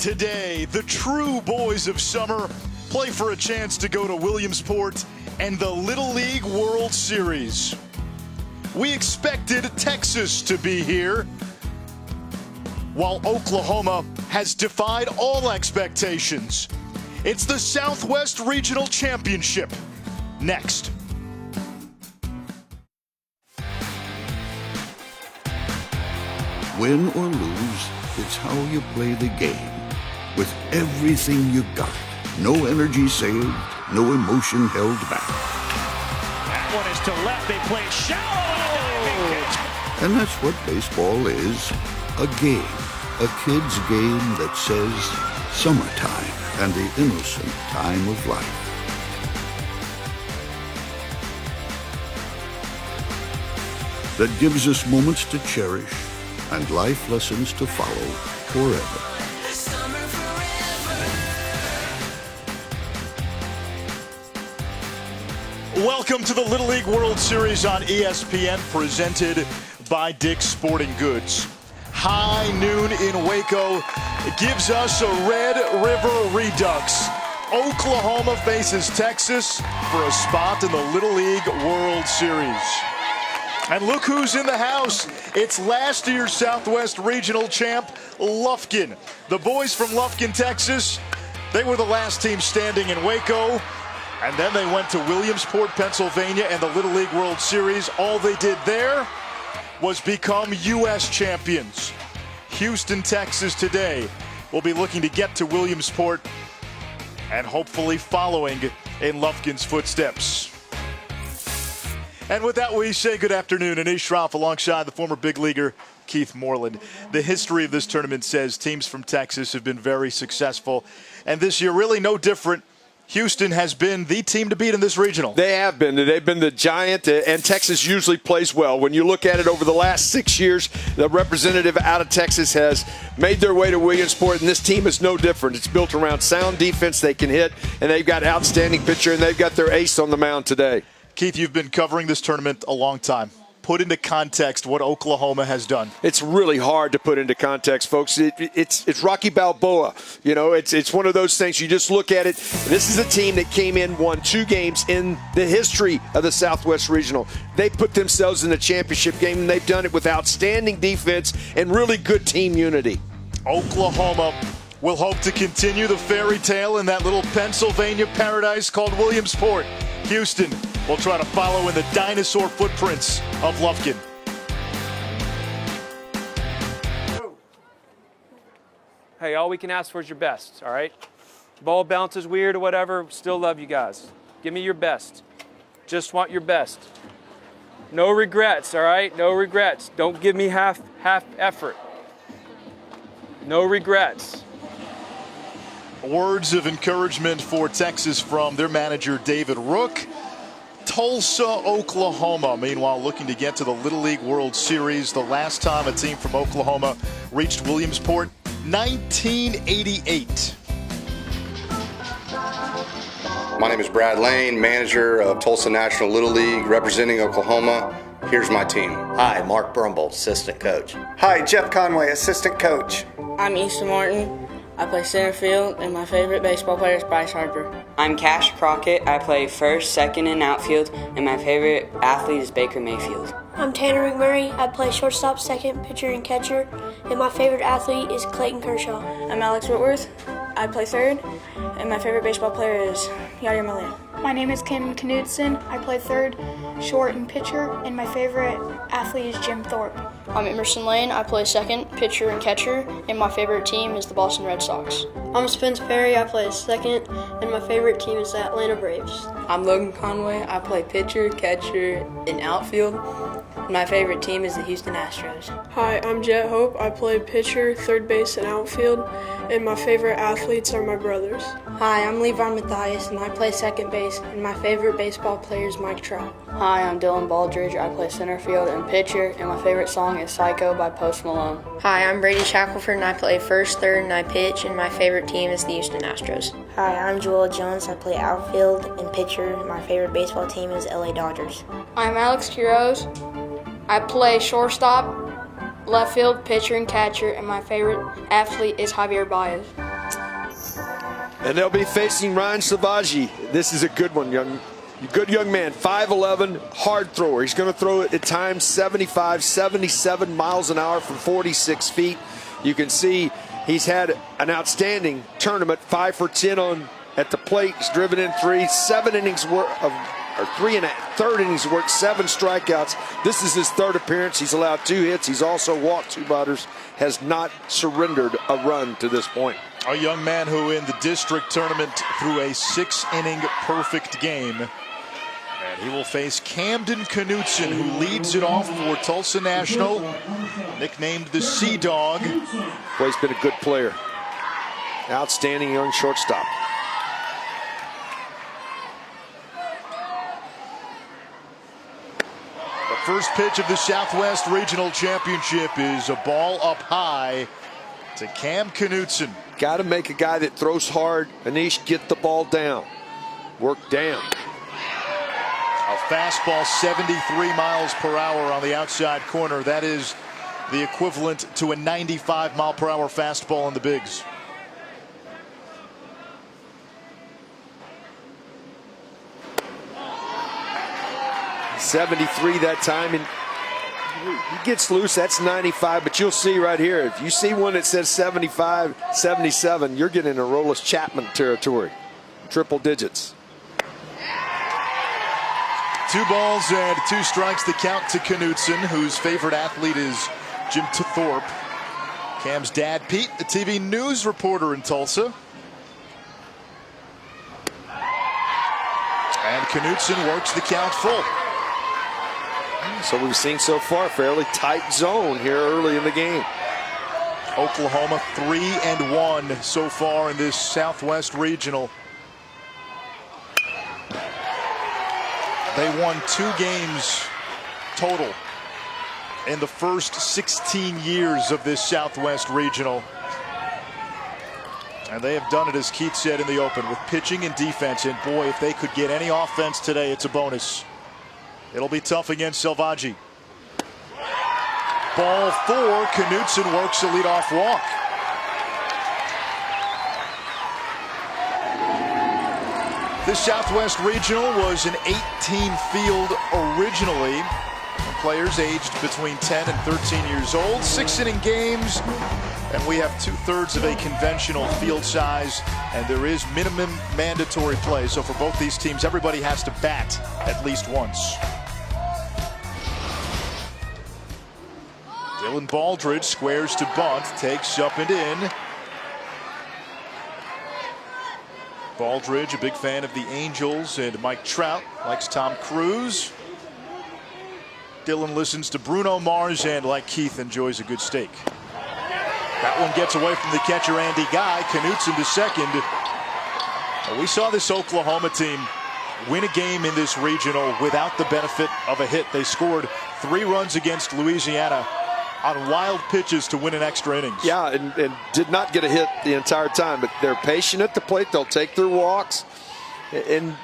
Today, the true boys of summer play for a chance to go to Williamsport and the Little League World Series. We expected Texas to be here, while Oklahoma has defied all expectations. It's the Southwest Regional Championship. Next. Win or lose, it's how you play the game. With everything you got. No energy saved, no emotion held back. That one is to left. They play it shallow. And that's what baseball is. A game. A kid's game that says summertime and the innocent time of life. That gives us moments to cherish and life lessons to follow forever. Welcome to the Little League World Series on ESPN, presented by Dick's Sporting Goods. High noon in Waco gives us a Red River Redux. Oklahoma faces Texas for a spot in the Little League World Series. And look who's in the house. It's last year's Southwest Regional champ, Lufkin. The boys from Lufkin, Texas, they were the last team standing in Waco. And then they went to Williamsport, Pennsylvania, and the Little League World Series. All they did there was become U.S. champions. Houston, Texas today will be looking to get to Williamsport and hopefully following in Lufkin's footsteps. And with that, we say good afternoon. Anish Shroff alongside the former big leaguer Keith Moreland. The history of this tournament says teams from Texas have been very successful. And this year, really no different. Houston has been the team to beat in this regional. They have been. They've been the giant, and Texas usually plays well. When you look at it over the last 6 years, the representative out of Texas has made their way to Williamsport, and this team is no different. It's built around sound defense they can hit, and they've got outstanding pitcher, and they've got their ace on the mound today. Keith, you've been covering this tournament a long time. Put into context what Oklahoma has done. It's really hard to put into context, folks. It's Rocky Balboa. You know, it's one of those things. You just look at it. This is a team that came in, won 2 games in the history of the Southwest Regional. They put themselves in the championship game, and they've done it with outstanding defense and really good team unity. Oklahoma will hope to continue the fairy tale in that little Pennsylvania paradise called Williamsport. Houston will try to follow in the dinosaur footprints of Lufkin. Hey, all we can ask for is your best, all right? Ball bounces weird or whatever, still love you guys. Give me your best. Just want your best. No regrets, all right? No regrets. Don't give me half effort. No regrets. Words of encouragement for Texas from their manager, David Rook. Tulsa, Oklahoma, meanwhile, looking to get to the Little League World Series. The last time a team from Oklahoma reached Williamsport, 1988. My name is Brad Lane, manager of Tulsa National Little League, representing Oklahoma. Here's my team. Hi, Mark Brumble, assistant coach. Hi, Jeff Conway, assistant coach. I'm Easton Martin. I play center field, and my favorite baseball player is Bryce Harper. I'm Cash Crockett. I play first, second, and outfield, and my favorite athlete is Baker Mayfield. I'm Tanner McMurray. I play shortstop, second, pitcher, and catcher, and my favorite athlete is Clayton Kershaw. I'm Alex Whitworth. I play third, and my favorite baseball player is Yadier Molina. My name is Kim Knudsen. I play third, short, and pitcher, and my favorite athlete is Jim Thorpe. I'm Emerson Lane. I play second, pitcher, and catcher, and my favorite team is the Boston Red Sox. I'm Spence Perry. I play second, and my favorite team is the Atlanta Braves. I'm Logan Conway. I play pitcher, catcher, and outfield. My favorite team is the Houston Astros. Hi, I'm Jet Hope. I play pitcher, third base, and outfield, and my favorite athletes are my brothers. Hi, I'm Levi Mathias, and I play second base, and my favorite baseball player is Mike Trout. Hi, I'm Dylan Baldridge. I play center field and pitcher, and my favorite song is Psycho by Post Malone. Hi, I'm Brady Shackelford, and I play first, third, and I pitch, and my favorite team is the Houston Astros. Hi, I'm Joel Jones. I play outfield and pitcher. My favorite baseball team is LA Dodgers. I'm Alex Quiroz. I play shortstop, left field, pitcher, and catcher, and my favorite athlete is Javier Baez. And they'll be facing Ryan Savaggi. This is a good one, good young man, 5'11", hard thrower. He's going to throw it at times 75, 77 miles an hour from 46 feet. You can see he's had an outstanding tournament, 5 for 10 at the plate. He's driven in 3, 7 innings worth of, or 3 1/3 innings worth, 7 strikeouts. This is his 3rd appearance. He's allowed 2 hits. He's also walked 2 batters, has not surrendered a run to this point. A young man who in the district tournament threw a 6-inning perfect game. And he will face Camden Knutson, who leads it off for Tulsa National, nicknamed the Sea Dog. Boy, he's been a good player. Outstanding young shortstop. The first pitch of the Southwest Regional Championship is a ball up high to Cam Knutson. Got to make a guy that throws hard, Anish, get the ball down. Work down. A fastball 73 miles per hour on the outside corner. That is the equivalent to a 95-mile-per-hour fastball in the bigs. .73 that time, and he gets loose. That's 95, but you'll see right here, if you see one that says 75, 77, you're getting into Aroldis Chapman territory. Triple digits. 2 balls and 2 strikes the count to Knutson, whose favorite athlete is Jim Thorpe. Cam's dad, Pete, the TV news reporter in Tulsa. And Knutson works the count full. So we've seen so far fairly tight zone here early in the game. Oklahoma 3-1 so far in this Southwest Regional. They won 2 games total in the first 16 years of this Southwest Regional. And they have done it, as Keith said in the open, with pitching and defense. And boy, if they could get any offense today, it's a bonus. It'll be tough against Selvaggi. Ball 4, Knutson works a leadoff walk. This Southwest Regional was an 18 field originally. Players aged between 10 and 13 years old. 6-inning games. And we have 2/3 of a conventional field size. And there is minimum mandatory play. So for both these teams, everybody has to bat at least once. Dylan Baldridge squares to bunt, takes up and in. Baldridge, a big fan of the Angels and Mike Trout, likes Tom Cruise. Dylan listens to Bruno Mars and, like Keith, enjoys a good steak. That one gets away from the catcher, Andy Guy. Knutson to second. We saw this Oklahoma team win a game in this regional without the benefit of a hit. They scored 3 runs against Louisiana on wild pitches to win in extra innings. Yeah, and did not get a hit the entire time, but they're patient at the plate. They'll take their walks and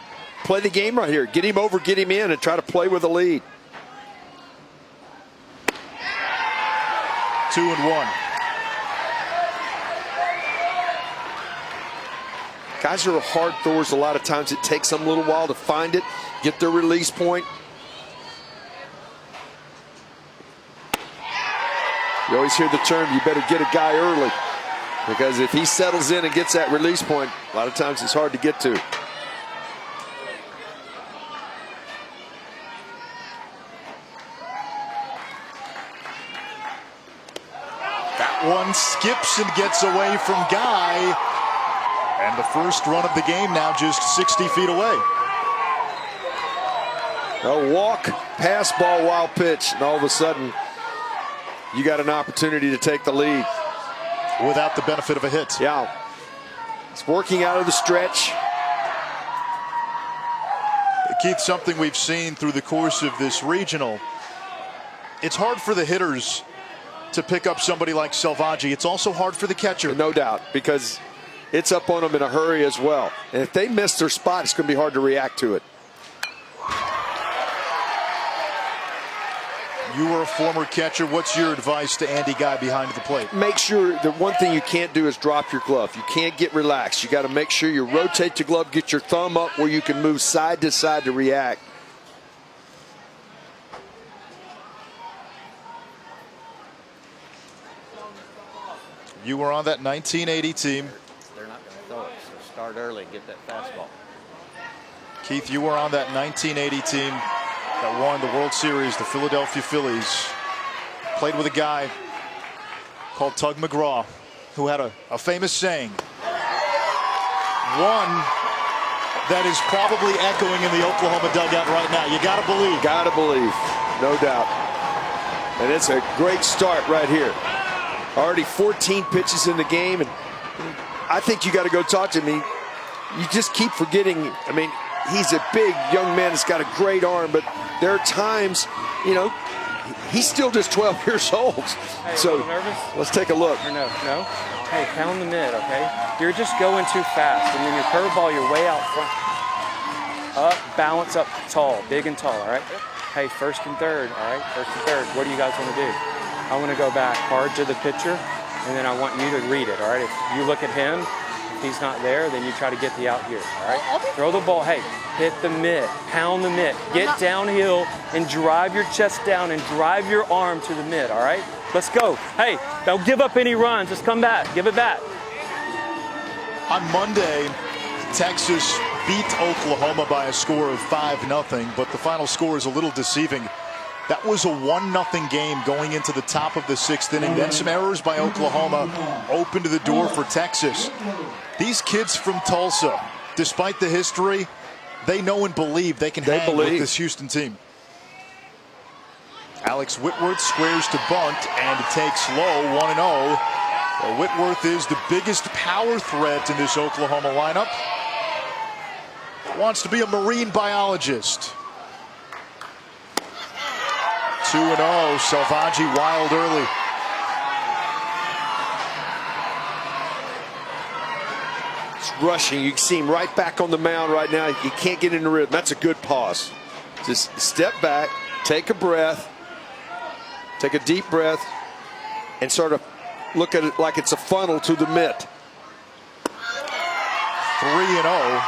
play the game right here. Get him over, get him in, and try to play with a lead. 2-1. Guys who are hard throwers, a lot of times it takes them a little while to find it, get their release point. You always hear the term, you better get a guy early, because if he settles in and gets that release point, a lot of times it's hard to get to. That one skips and gets away from Guy. And the first run of the game now just 60 feet away. A walk, pass ball, wild pitch, and all of a sudden you got an opportunity to take the lead. Without the benefit of a hit. Yeah. It's working out of the stretch. Keith, something we've seen through the course of this regional. It's hard for the hitters to pick up somebody like Selvaggi. It's also hard for the catcher. No doubt, because it's up on them in a hurry as well. And if they miss their spot, it's going to be hard to react to it. You were a former catcher. What's your advice to Andy Guy behind the plate? Make sure the one thing you can't do is drop your glove. You can't get relaxed. You got to make sure you rotate the glove, get your thumb up where you can move side to side to react. You were on that 1980 team. They're not going to throw it, so start early, get that fastball. Keith, you were on that 1980 team that won the World Series, the Philadelphia Phillies. Played with a guy called Tug McGraw, who had a famous saying. One that is probably echoing in the Oklahoma dugout right now. You got to believe. Got to believe, no doubt. And it's a great start right here. Already 14 pitches in the game, and I think you got to go talk to him. You just keep forgetting. I mean, he's a big young man that's got a great arm, but there are times, you know, he's still just 12 years old. Hey, so nervous? Let's take a look. Or no. Hey, pound the mid, okay? You're just going too fast, and then your curveball, you're way out front. Up, balance up, tall, big and tall, all right? Hey, first and third, all right? First and third. What do you guys want to do? I want to go back hard to the pitcher, and then I want you to read it, all right? If you look at him, if he's not there, then you try to get the out here, all right? Throw the ball, hey, hit the mitt, pound the mitt, get downhill and drive your chest down and drive your arm to the mitt, all right? Let's go. Hey, don't give up any runs. Just come back. Give it back. On Monday, Texas beat Oklahoma by a score of 5-0, but the final score is a little deceiving. That was a 1-0 game going into the top of the 6th inning. Then some errors by Oklahoma opened the door for Texas. These kids from Tulsa, despite the history, they know and believe they can hang with this Houston team. Alex Whitworth squares to bunt and it takes low, 1-0. Well, Whitworth is the biggest power threat in this Oklahoma lineup. Wants to be a marine biologist. 2-0, Salvaggi wild early. It's rushing. You can see him right back on the mound right now. You can't get in the rhythm. That's a good pause. Just step back, take a breath, take a deep breath, and sort of look at it like it's a funnel to the mitt. 3-0.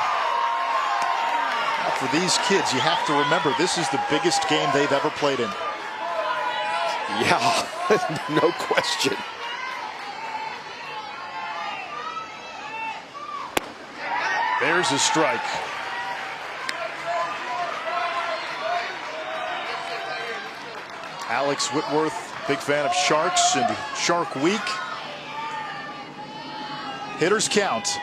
For these kids, you have to remember, this is the biggest game they've ever played in. Yeah, no question. There's a strike. Alex Whitworth, big fan of Sharks and Shark Week. Hitters count.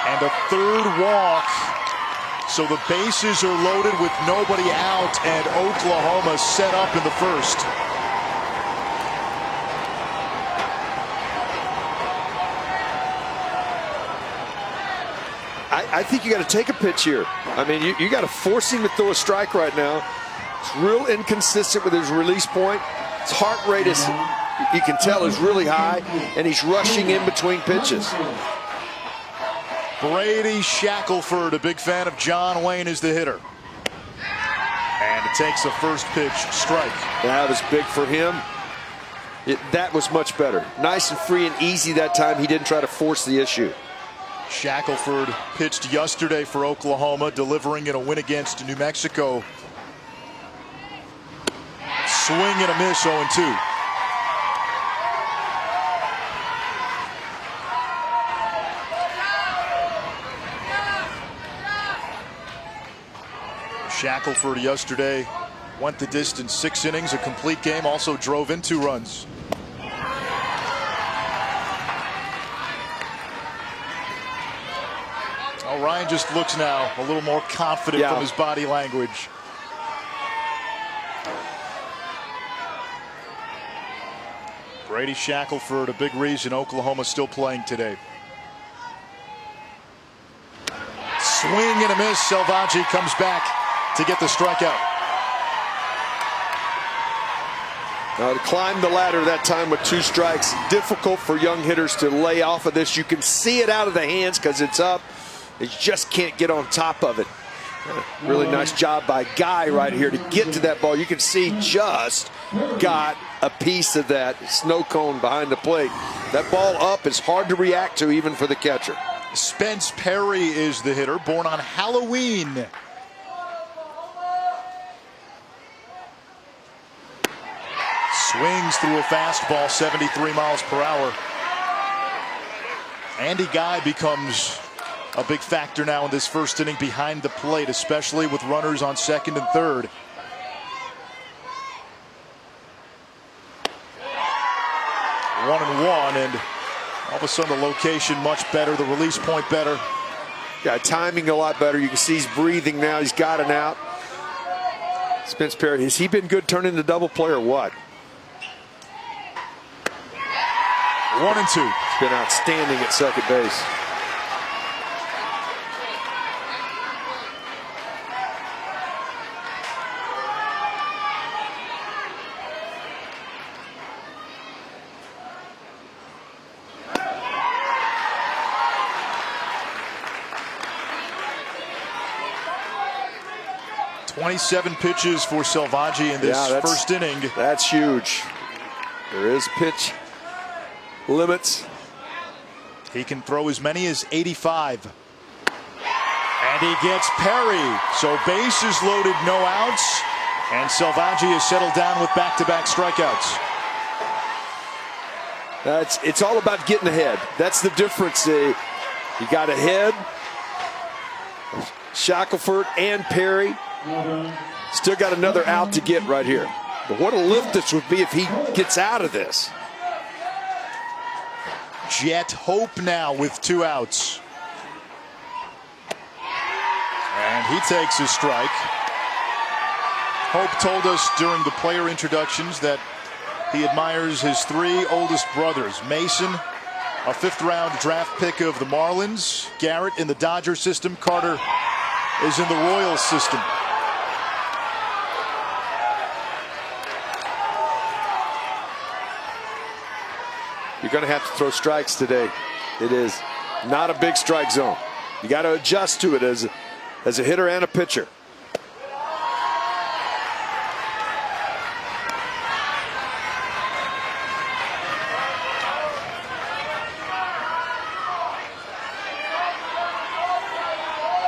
And a third walk. So the bases are loaded with nobody out, and Oklahoma set up in the first. I think you got to take a pitch here. I mean, you got to force him to throw a strike right now. It's real inconsistent with his release point. His heart rate is, you can tell, is really high, and he's rushing in between pitches. Brady Shackelford, a big fan of John Wayne, is the hitter. And it takes a first pitch strike. That was big for him. That was much better. Nice and free and easy that time. He didn't try to force the issue. Shackelford pitched yesterday for Oklahoma, delivering in a win against New Mexico. Swing and a miss, 0-2. Shackelford yesterday went the distance, 6 innings, a complete game, also drove in 2 runs. Oh, Ryan just looks now a little more confident from his body language. Brady Shackelford, a big reason Oklahoma's still playing today. Swing and a miss. Salvaggi comes back to get the strikeout. Now to climb the ladder that time with 2 strikes, difficult for young hitters to lay off of this. You can see it out of the hands because it's up. They just can't get on top of it. Really nice job by Guy right here to get to that ball. You can see just got a piece of that snow cone behind the plate. That ball up is hard to react to even for the catcher. Spence Perry is the hitter, born on Halloween. Swings through a fastball, 73 miles per hour. Andy Guy becomes a big factor now in this first inning behind the plate, especially with runners on second and third. One and one, and all of a sudden the location much better, the release point better. Yeah, timing a lot better. You can see he's breathing now. He's got an out. Spence Perry, has he been good turning the double play or what? 1 and 2. He's been outstanding at second base. .27 pitches for Salvaggi in this first inning. That's huge. There is pitch limits. He can throw as many as 85. And he gets Perry. So bases loaded, no outs. And Salvaggi has settled down with back-to-back strikeouts. It's all about getting ahead. That's the difference. You got ahead. Shackelford and Perry. Still got another out to get right here. But what a lift this would be if he gets out of this. Jet Hope now with 2 outs. And he takes his strike. Hope told us during the player introductions that he admires his 3 oldest brothers. Mason, a 5th-round draft pick of the Marlins. Garrett in the Dodger system. Carter is in the Royals system. You're going to have to throw strikes today. It is not a big strike zone. You got to adjust to it as a hitter and a pitcher.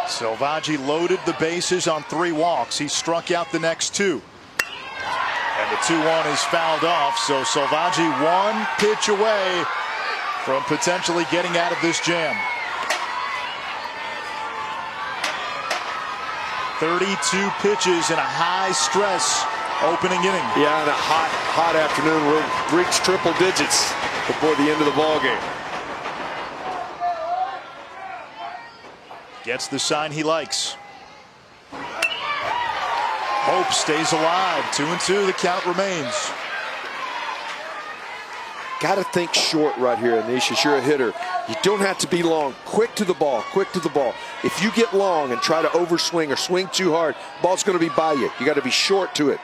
Salvaggi loaded the bases on 3 walks. He struck out the next 2. And the 2-1 is fouled off, so Salvaggi 1 pitch away from potentially getting out of this jam. 32 pitches in a high-stress opening inning. Yeah, and a hot afternoon. We'll reach triple digits before the end of the ball game. Gets the sign he likes. Hope stays alive. 2-2, the count remains. Got to think short right here, Anisha. You're a hitter. You don't have to be long. Quick to the ball, quick to the ball. If you get long and try to overswing or swing too hard, ball's going to be by you. You got to be short to it.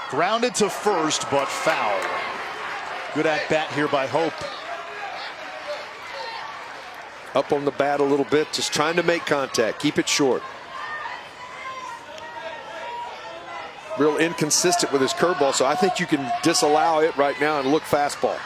Grounded to first, but foul. Good at bat here by Hope. Up on the bat a little bit, just trying to make contact. Keep it short. Real inconsistent with his curveball, so I think you can disallow it right now and look fastball.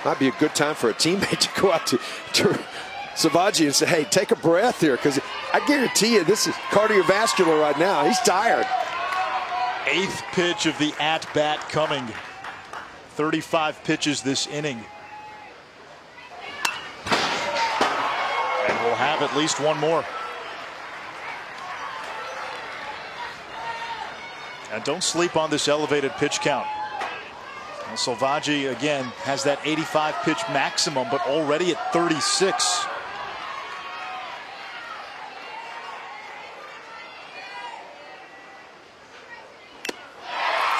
Might be a good time for a teammate to go out to Salvaggi and say, hey, take a breath here, because I guarantee you this is cardiovascular right now. He's tired. 8th pitch of the at-bat coming. 35 pitches this inning. And we'll have at least one more. And don't sleep on this elevated pitch count. And Salvaggi, again, has that 85 pitch maximum, but already at 36.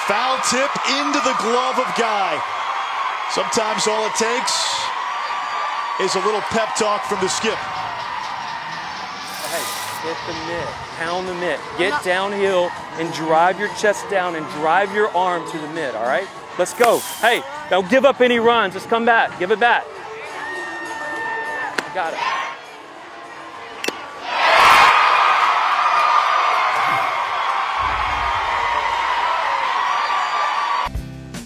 Foul tip into the glove of Guy. Sometimes all it takes is a little pep talk from the skip. Hey, hit the mitt, pound the mitt, get downhill and drive your chest down and drive your arm to the mitt, all right? Let's go. Hey, don't give up any runs. Just come back. Give it back. You got it.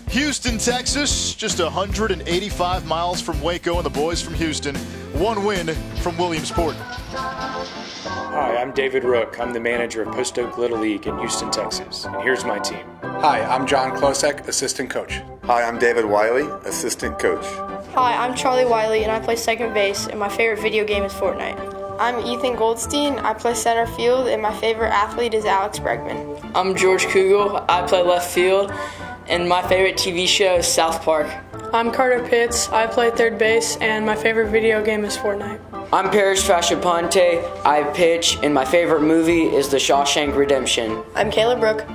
Houston, Texas, just 185 miles from Waco, and the boys from Houston, one win from Williamsport. Hi, I'm David Rook. I'm the manager of Post Oak Little League in Houston, Texas, and here's my team. Hi, I'm John Klosek, assistant coach. Hi, I'm David Wiley, assistant coach. Hi, I'm Charlie Wiley, and I play second base, and my favorite video game is Fortnite. I'm Ethan Goldstein. I play center field, and my favorite athlete is Alex Bregman. I'm George Kugel. I play left field, and my favorite TV show is South Park. I'm Carter Pitts. I play third base, and my favorite video game is Fortnite. I'm Parrish Fashaponte. I pitch, and my favorite movie is The Shawshank Redemption. I'm Caleb Brook.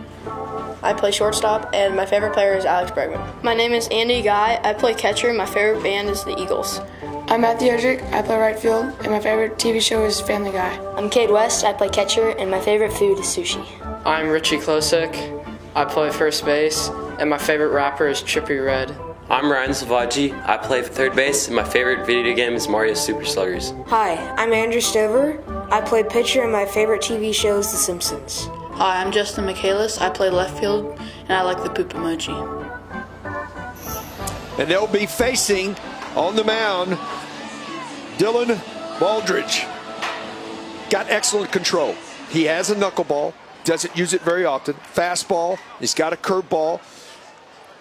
I play shortstop, and my favorite player is Alex Bregman. My name is Andy Guy. I play catcher, and my favorite band is the Eagles. I'm Matthew Hedrick. I play right field, and my favorite TV show is Family Guy. I'm Cade West. I play catcher, and my favorite food is sushi. I'm Richie Klosek. I play first base, and my favorite rapper is Trippie Redd. I'm Ryan Salvaggi. I play third base, and my favorite video game is Mario Super Sluggers. Hi, I'm Andrew Stover. I play pitcher, and my favorite TV show is The Simpsons. Hi, I'm Justin Michaelis. I play left field, and I like the poop emoji. And they'll be facing on the mound Dylan Baldridge. Got excellent control. He has a knuckleball, doesn't use it very often. Fastball, he's got a curveball.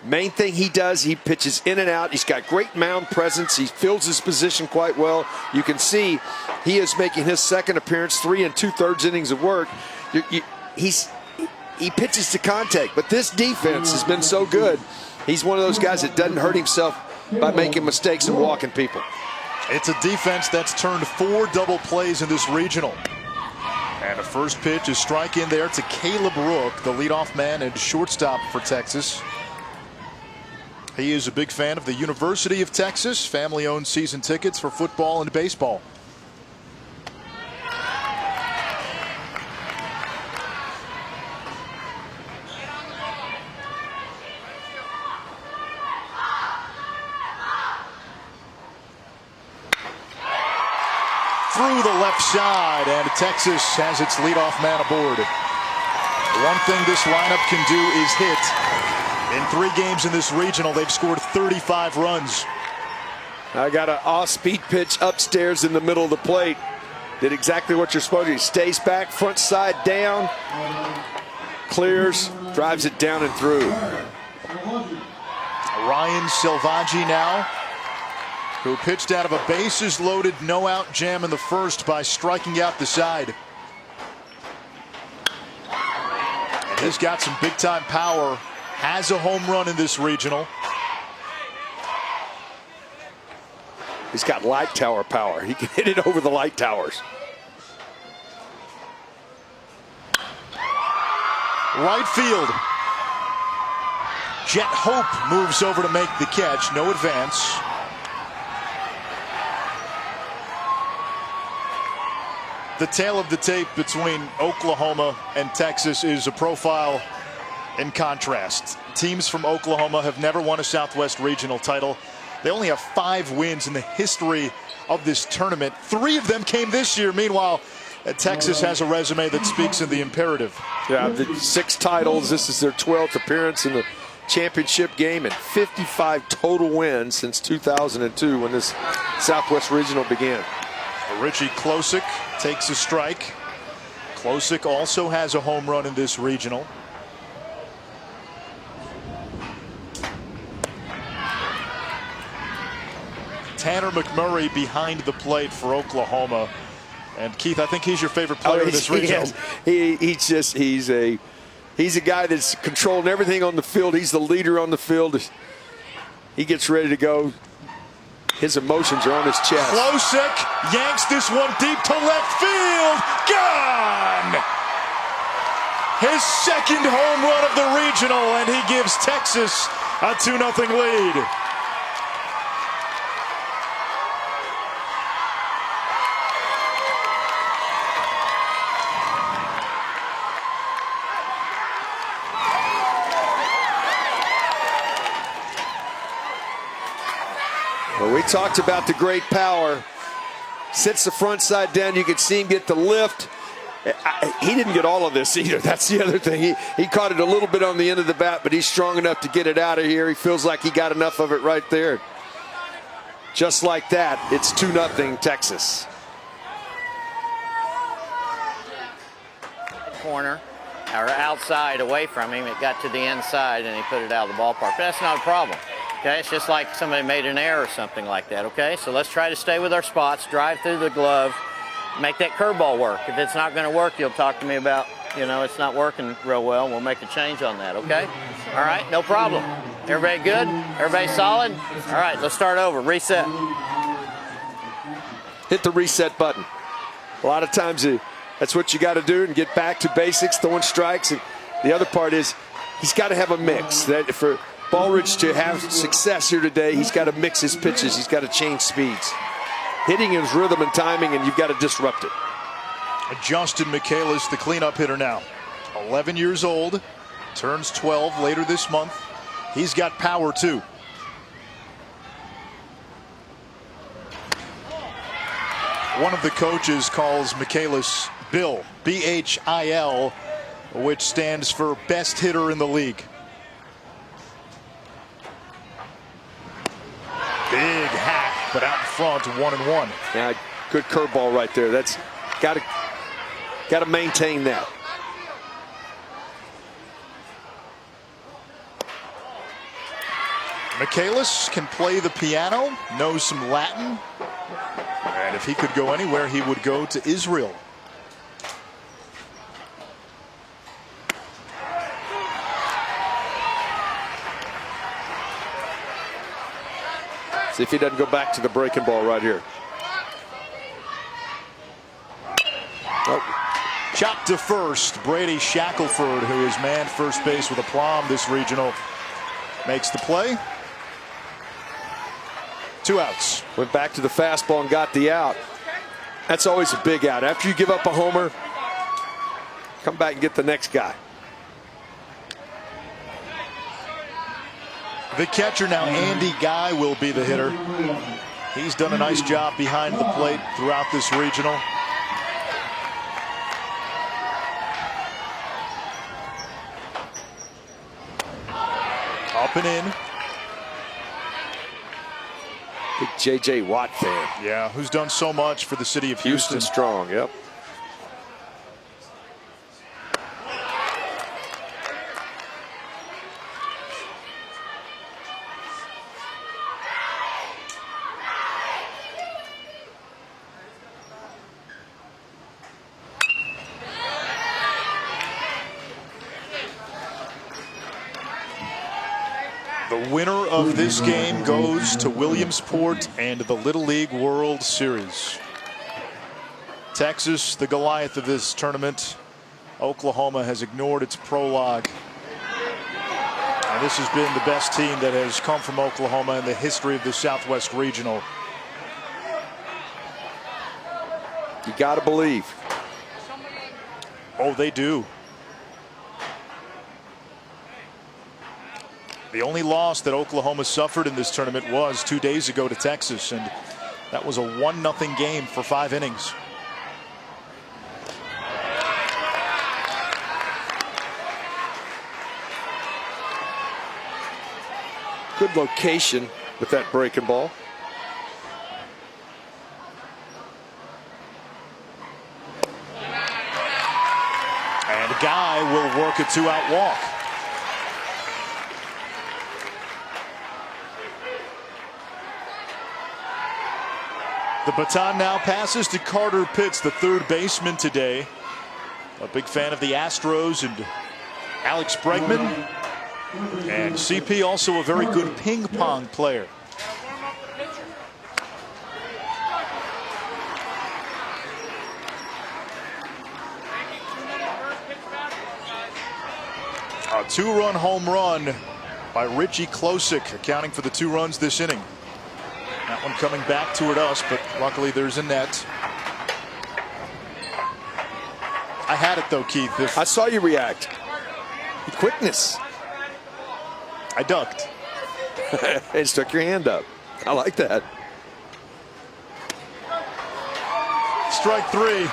Main thing he does, he pitches in and out. He's got great mound presence. He fills his position quite well. You can see he is making his second appearance, 3 2/3 innings of work. He pitches to contact, but this defense has been so good. He's one of those guys that doesn't hurt himself by making mistakes and walking people. It's a defense that's turned 4 double plays in this regional. And a first pitch is strike in there to Caleb Rook, the leadoff man and shortstop for Texas. He is a big fan of the University of Texas, family-owned season tickets for football and baseball. Through the left side, and Texas has its leadoff man aboard. One thing this lineup can do is hit. In 3 games in this regional, they've scored 35 runs. I got an off-speed pitch upstairs in the middle of the plate. Did exactly what you're supposed to do. Stays back, front side down, clears, drives it down and through. Ryan Salvaggi now, who pitched out of a bases-loaded, no-out jam in the first by striking out the side. And he's got some big-time power. Has a home run in this regional. He's got light tower power. He can hit it over the light towers. Right field. Jet Hope moves over to make the catch. No advance. The tale of the tape between Oklahoma and Texas is a profile in contrast. Teams from Oklahoma have never won a Southwest Regional title. They only have 5 wins in the history of this tournament. 3 of them came this year. Meanwhile, Texas has a resume that speaks in the imperative. Yeah, the 6 titles. This is their 12th appearance in the championship game and 55 total wins since 2002 when this Southwest Regional began. Richie Klosek takes a strike. Klosek also has a home run in this regional. Tanner McMurray behind the plate for Oklahoma. And Keith, I think he's your favorite player in this regional. He's a guy that's controlling everything on the field. He's the leader on the field. He gets ready to go. His emotions are on his chest. Klosek yanks this one deep to left field. Gone! His second home run of the regional, and he gives Texas a 2-0 lead. talked about the great power. Sits the front side down. You can see him get the lift. He didn't get all of this either. That's the other thing. He caught it a little bit on the end of the bat, but he's strong enough to get it out of here. He feels like he got enough of it right there. Just like that, it's 2-0 Texas. Corner or outside away from him, it got to the inside and he put it out of the ballpark. But that's not a problem. Okay, it's just like somebody made an error or something like that. Okay, so let's try to stay with our spots, drive through the glove, make that curveball work. If it's not going to work, you'll talk to me about, it's not working real well, and we'll make a change on that, okay? All right, no problem. Everybody good? Everybody solid? All right, let's start over. Reset. Hit the reset button. A lot of times that's what you got to do and get back to basics, throwing strikes. And the other part is he's got to have a mix. That for Baldridge to have success here today, he's got to mix his pitches. He's got to change speeds. Hitting his rhythm and timing, and you've got to disrupt it. Justin Michaelis, the cleanup hitter now. 11 years old, turns 12 later this month. He's got power too. One of the coaches calls Michaelis Bill, B-H-I-L, which stands for best hitter in the league. Big hack, but out in front, 1-1. Yeah, good curveball right there. That's got to maintain that. Michaelis can play the piano, knows some Latin, and if he could go anywhere, he would go to Israel. See if he doesn't go back to the breaking ball right here. Oh. Chopped to first. Brady Shackelford, who is manned first base with aplomb this regional, makes the play. 2 outs. Went back to the fastball and got the out. That's always a big out. After you give up a homer, come back and get the next guy. The catcher now, Andy Guy, will be the hitter. He's done a nice job behind the plate throughout this regional. Up and in. Big J.J. Watt fan. Yeah, who's done so much for the city of Houston. Strong, yep. The winner of this game goes to Williamsport and the Little League World Series. Texas, the Goliath of this tournament. Oklahoma has ignored its prologue. And this has been the best team that has come from Oklahoma in the history of the Southwest Regional. You got to believe. Oh, they do. The only loss that Oklahoma suffered in this tournament was 2 days ago to Texas, and that was a 1-0 game for 5 innings. Good location with that breaking ball. And Guy will work a 2-out walk. The baton now passes to Carter Pitts, the third baseman today. A big fan of the Astros and Alex Bregman. And CP also a very good ping pong player. A 2-run home run by Richie Klosik, accounting for the 2 runs this inning. That one coming back toward us, but luckily there's a net. I had it though, Keith. I saw you react. The quickness. I ducked. And stuck your hand up. I like that. Strike 3.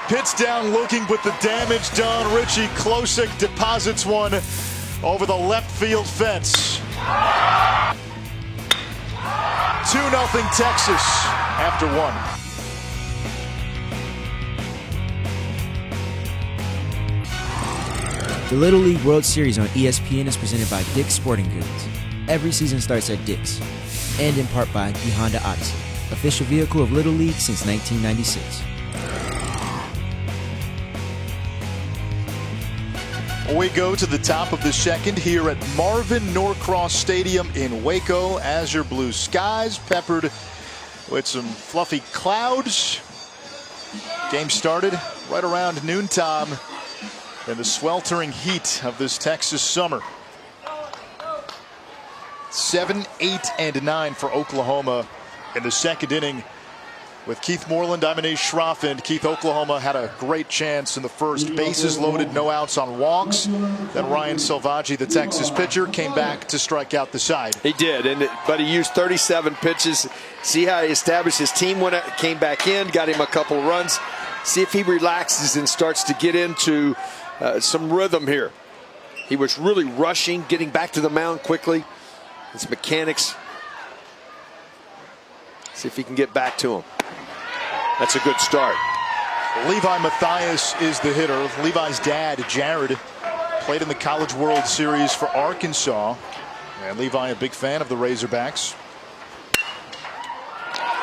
Pitch down looking, but the damage done. Richie Klosik deposits one over the left field fence. 2-0 Texas after 1. The Little League World Series on ESPN is presented by Dick's Sporting Goods. Every season starts at Dick's, and in part by the Honda Odyssey, official vehicle of Little League since 1996. We go to the top of the second here at Marvin Norcross Stadium in Waco. Azure blue skies peppered with some fluffy clouds. Game started right around noontime in the sweltering heat of this Texas summer. 7, 8, and 9 for Oklahoma in the second inning. With Keith Moreland, Imane Schroff, and Keith, Oklahoma had a great chance in the first. Bases loaded, no outs on walks. Then Ryan Selvaggi, the Texas pitcher, came back to strike out the side. He did, but he used 37 pitches. See how he established his team when it came back in, got him a couple of runs. See if he relaxes and starts to get into some rhythm here. He was really rushing, getting back to the mound quickly. His mechanics. See if he can get back to him. That's a good start. Levi Mathias is the hitter. Levi's dad, Jared, played in the College World Series for Arkansas. And Levi, a big fan of the Razorbacks.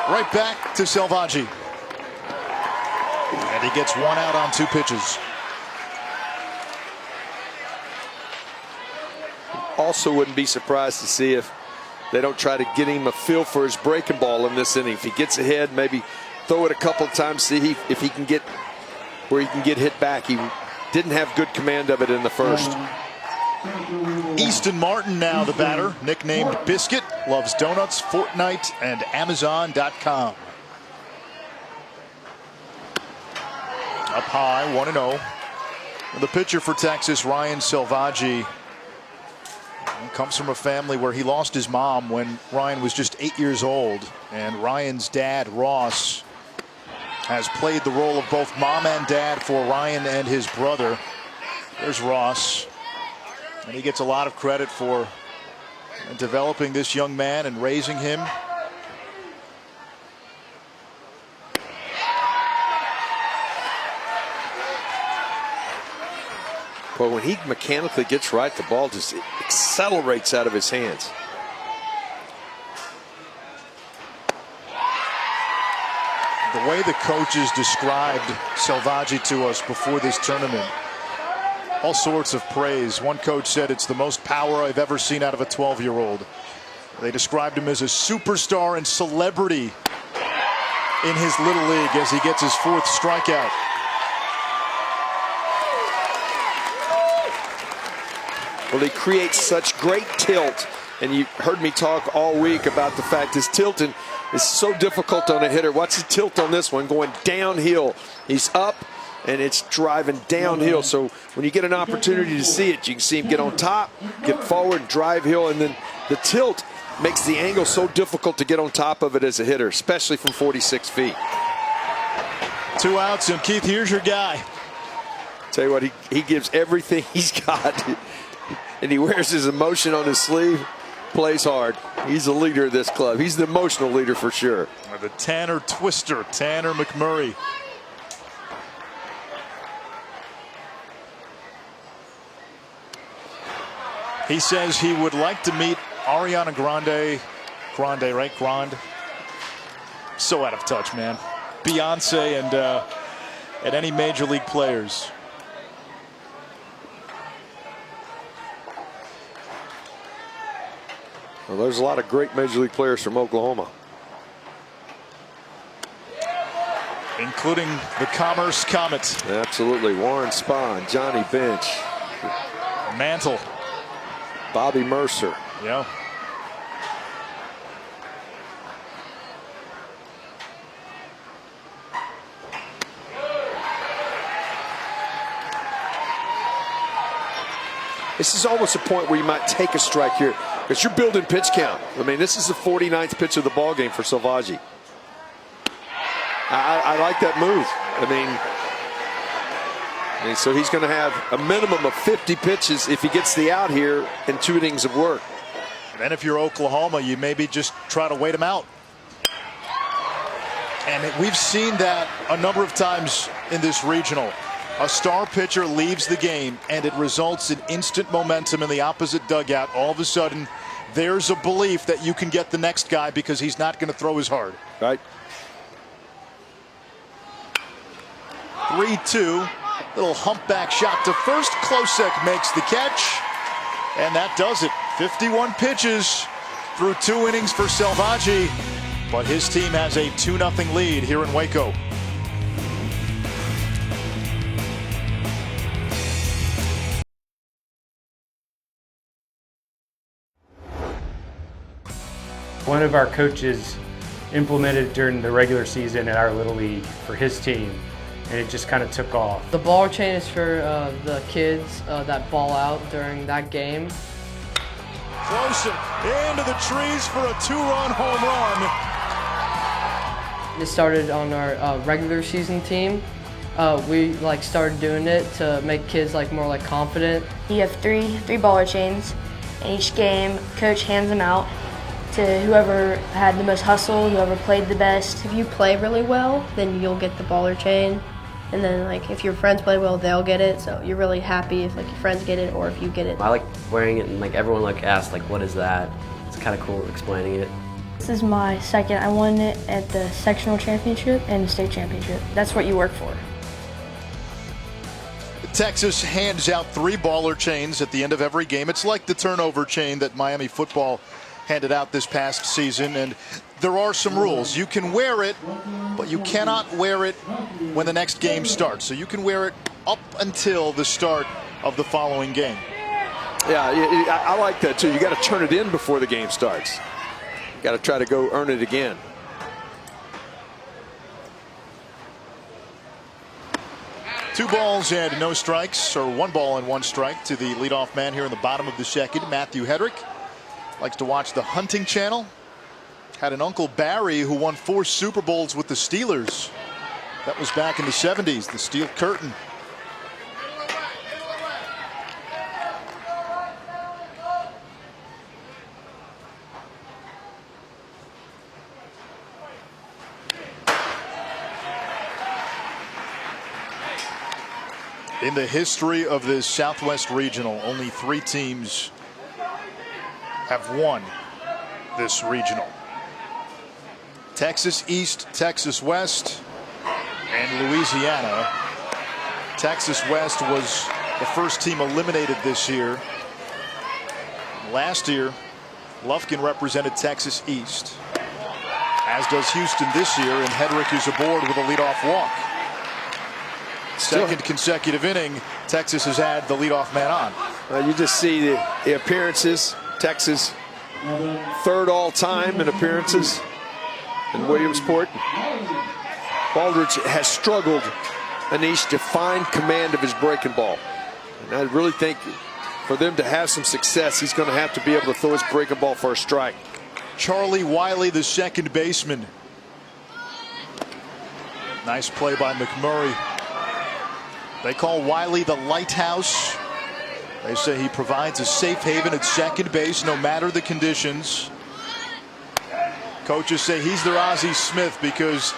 Right back to Selvaggi. And he gets one out on 2 pitches. Also wouldn't be surprised to see if they don't try to get him a feel for his breaking ball in this inning. If he gets ahead, maybe throw it a couple of times, see if he can get where he can get hit back. He didn't have good command of it in the first. Easton Martin now the batter, nicknamed Biscuit, loves donuts, Fortnite, and Amazon.com. Up high, 1-0. The pitcher for Texas, Ryan Selvaggi, comes from a family where he lost his mom when Ryan was just 8 years old. And Ryan's dad, Ross, has played the role of both mom and dad for Ryan and his brother. There's Ross. And he gets a lot of credit for developing this young man and raising him. But when he mechanically gets right, the ball just accelerates out of his hands. The way the coaches described Selvaggi to us before this tournament, all sorts of praise. One coach said it's the most power I've ever seen out of a 12-year-old. They described him as a superstar and celebrity in his little league as he gets his 4th strikeout. Well, he creates such great tilt, and you heard me talk all week about the fact his tilting is so difficult on a hitter. Watch the tilt on this one, going downhill. He's up, and it's driving downhill. So when you get an opportunity to see it, you can see him get on top, get forward, drive hill, and then the tilt makes the angle so difficult to get on top of it as a hitter, especially from 46 feet. 2 outs, and Keith, here's your guy. Tell you what, he gives everything he's got. And he wears his emotion on his sleeve, plays hard. He's the leader of this club. He's the emotional leader for sure. The Tanner Twister, Tanner McMurray. He says he would like to meet Ariana Grande. Grande, right? Grande. So out of touch, man. Beyonce and any major league players. Well, there's a lot of great major league players from Oklahoma, including the Commerce Comet. Absolutely. Warren Spahn, Johnny Bench, Mantle, Bobby Mercer. Yeah. This is almost a point where you might take a strike here because you're building pitch count. I mean, this is the 49th pitch of the ball game for Selvaggi. I like that move. I mean, so he's going to have a minimum of 50 pitches if he gets the out here in 2 innings of work. And if you're Oklahoma, you maybe just try to wait him out. And we've seen that a number of times in this regional. A star pitcher leaves the game, and it results in instant momentum in the opposite dugout. All of a sudden, there's a belief that you can get the next guy because he's not going to throw as hard. Right. 3-2. Little humpback shot to first. Klosek makes the catch. And that does it. 51 pitches through 2 innings for Selvaggi. But his team has a 2-0 lead here in Waco. One of our coaches implemented during the regular season at our Little League for his team, and it just kind of took off. The baller chain is for the kids that ball out during that game. Closer into the trees for a 2-run home run. It started on our regular season team. We started doing it to make kids more confident. You have three baller chains. In each game, coach hands them out to whoever had the most hustle, whoever played the best. If you play really well, then you'll get the baller chain. And then if your friends play well, they'll get it. So you're really happy if your friends get it or if you get it. I like wearing it and everyone asks what is that? It's kind of cool explaining it. This is my second. I won it at the sectional championship and the state championship. That's what you work for. Texas hands out 3 baller chains at the end of every game. It's like the turnover chain that Miami football handed out this past season, and there are some rules. You can wear it, but you cannot wear it when the next game starts. So you can wear it up until the start of the following game. Yeah, I like that too. You got to turn it in before the game starts. You got to try to go earn it again. Two balls and no strikes, or 1 ball and 1 strike to the leadoff man here in the bottom of the second, Matthew Hedrick. Likes to watch the Hunting Channel. Had an Uncle Barry who won 4 Super Bowls with the Steelers. That was back in the 70s, the Steel Curtain. In the history of this Southwest Regional, only 3 teams have won this regional. Texas East, Texas West, and Louisiana. Texas West was the first team eliminated this year. Last year, Lufkin represented Texas East, as does Houston this year, and Hedrick is aboard with a leadoff walk. Second consecutive inning, Texas has had the leadoff man on. You just see the appearances. Texas 3rd all-time in appearances in Williamsport. Baldridge has struggled, Anish, to find command of his breaking ball. And I really think for them to have some success, he's going to have to be able to throw his breaking ball for a strike. Charlie Wiley, the second baseman. Nice play by McMurray. They call Wiley the lighthouse. They say he provides a safe haven at second base no matter the conditions. Coaches say he's their Ozzie Smith because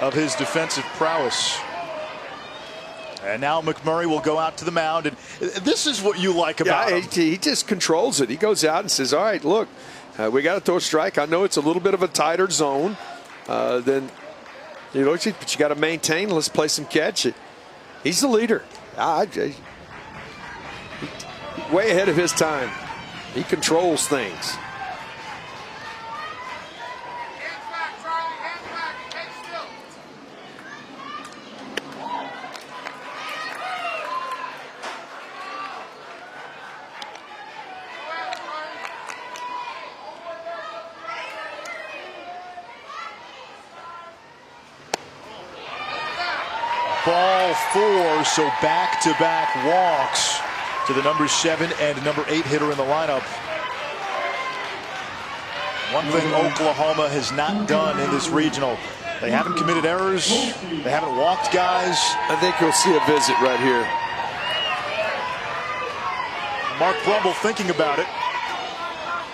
of his defensive prowess. And now McMurray will go out to the mound, and this is what you like about him. He just controls it. He goes out and says, all right, look, we got to throw a strike. I know it's a little bit of a tighter zone than, but you got to maintain. Let's play some catch. He's the leader. Way ahead of his time. He controls things. Ball 4, so back-to-back walks to the number 7 and number 8 hitter in the lineup. One thing Oklahoma has not done in this regional They haven't committed errors. They haven't walked guys. I think you'll see a visit right here. Mark Brumble thinking about it.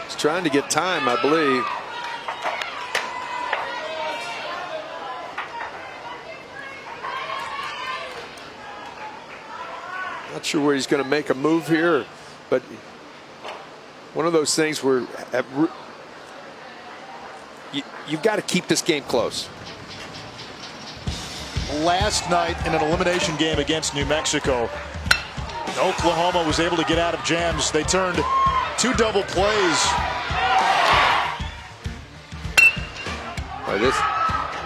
He's trying to get time, I believe. Not sure where he's going to make a move here, but one of those things where you've got to keep this game close. Last night in an elimination game against New Mexico, Oklahoma was able to get out of jams. They turned 2 double plays. Boy,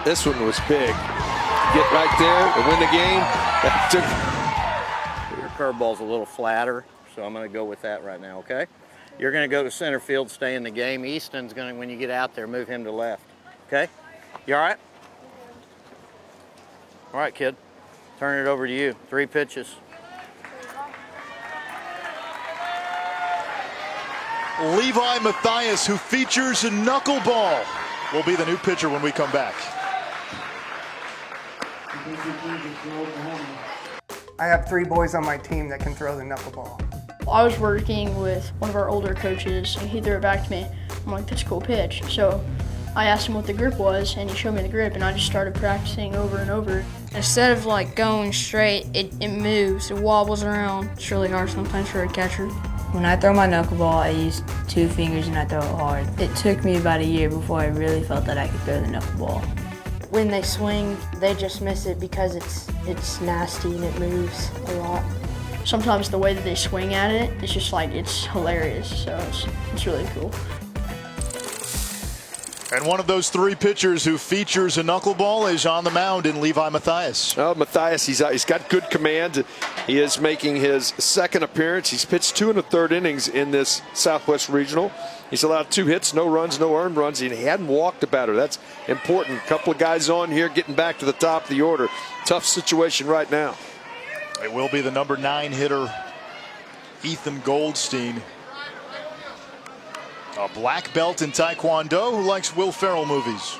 this one was big. Get right there and win the game. Your curveball's a little flatter, so I'm going to go with that right now, okay? You're going to go to center field, stay in the game. Easton's going to, when you get out there, move him to left, okay? You all right? All right, kid. Turn it over to you. 3 pitches. Levi Mathias, who features a knuckleball, will be the new pitcher when we come back. I have 3 boys on my team that can throw the knuckleball. I was working with one of our older coaches, and he threw it back to me. I'm like, that's a cool pitch. So I asked him what the grip was, and he showed me the grip, and I just started practicing over and over. Instead of like going straight, it moves, it wobbles around. It's really hard sometimes for a catcher. When I throw my knuckleball, I use 2 fingers and I throw it hard. It took me about a year before I really felt that I could throw the knuckleball. When they swing, they just miss it because it's nasty and it moves a lot. Sometimes the way that they swing at it, it's just like, it's hilarious, so it's really cool. And one of those 3 pitchers who features a knuckleball is on the mound in Levi Mathias. Oh, Mathias, he's got good command. He is making his 2nd appearance. He's pitched 2 1/3 innings in this Southwest Regional. He's allowed 2 hits, no runs, no earned runs, and he hadn't walked a batter. That's important. A couple of guys on here getting back to the top of the order. Tough situation right now. It will be the number 9 hitter, Ethan Goldstein. A black belt in Taekwondo who likes Will Ferrell movies.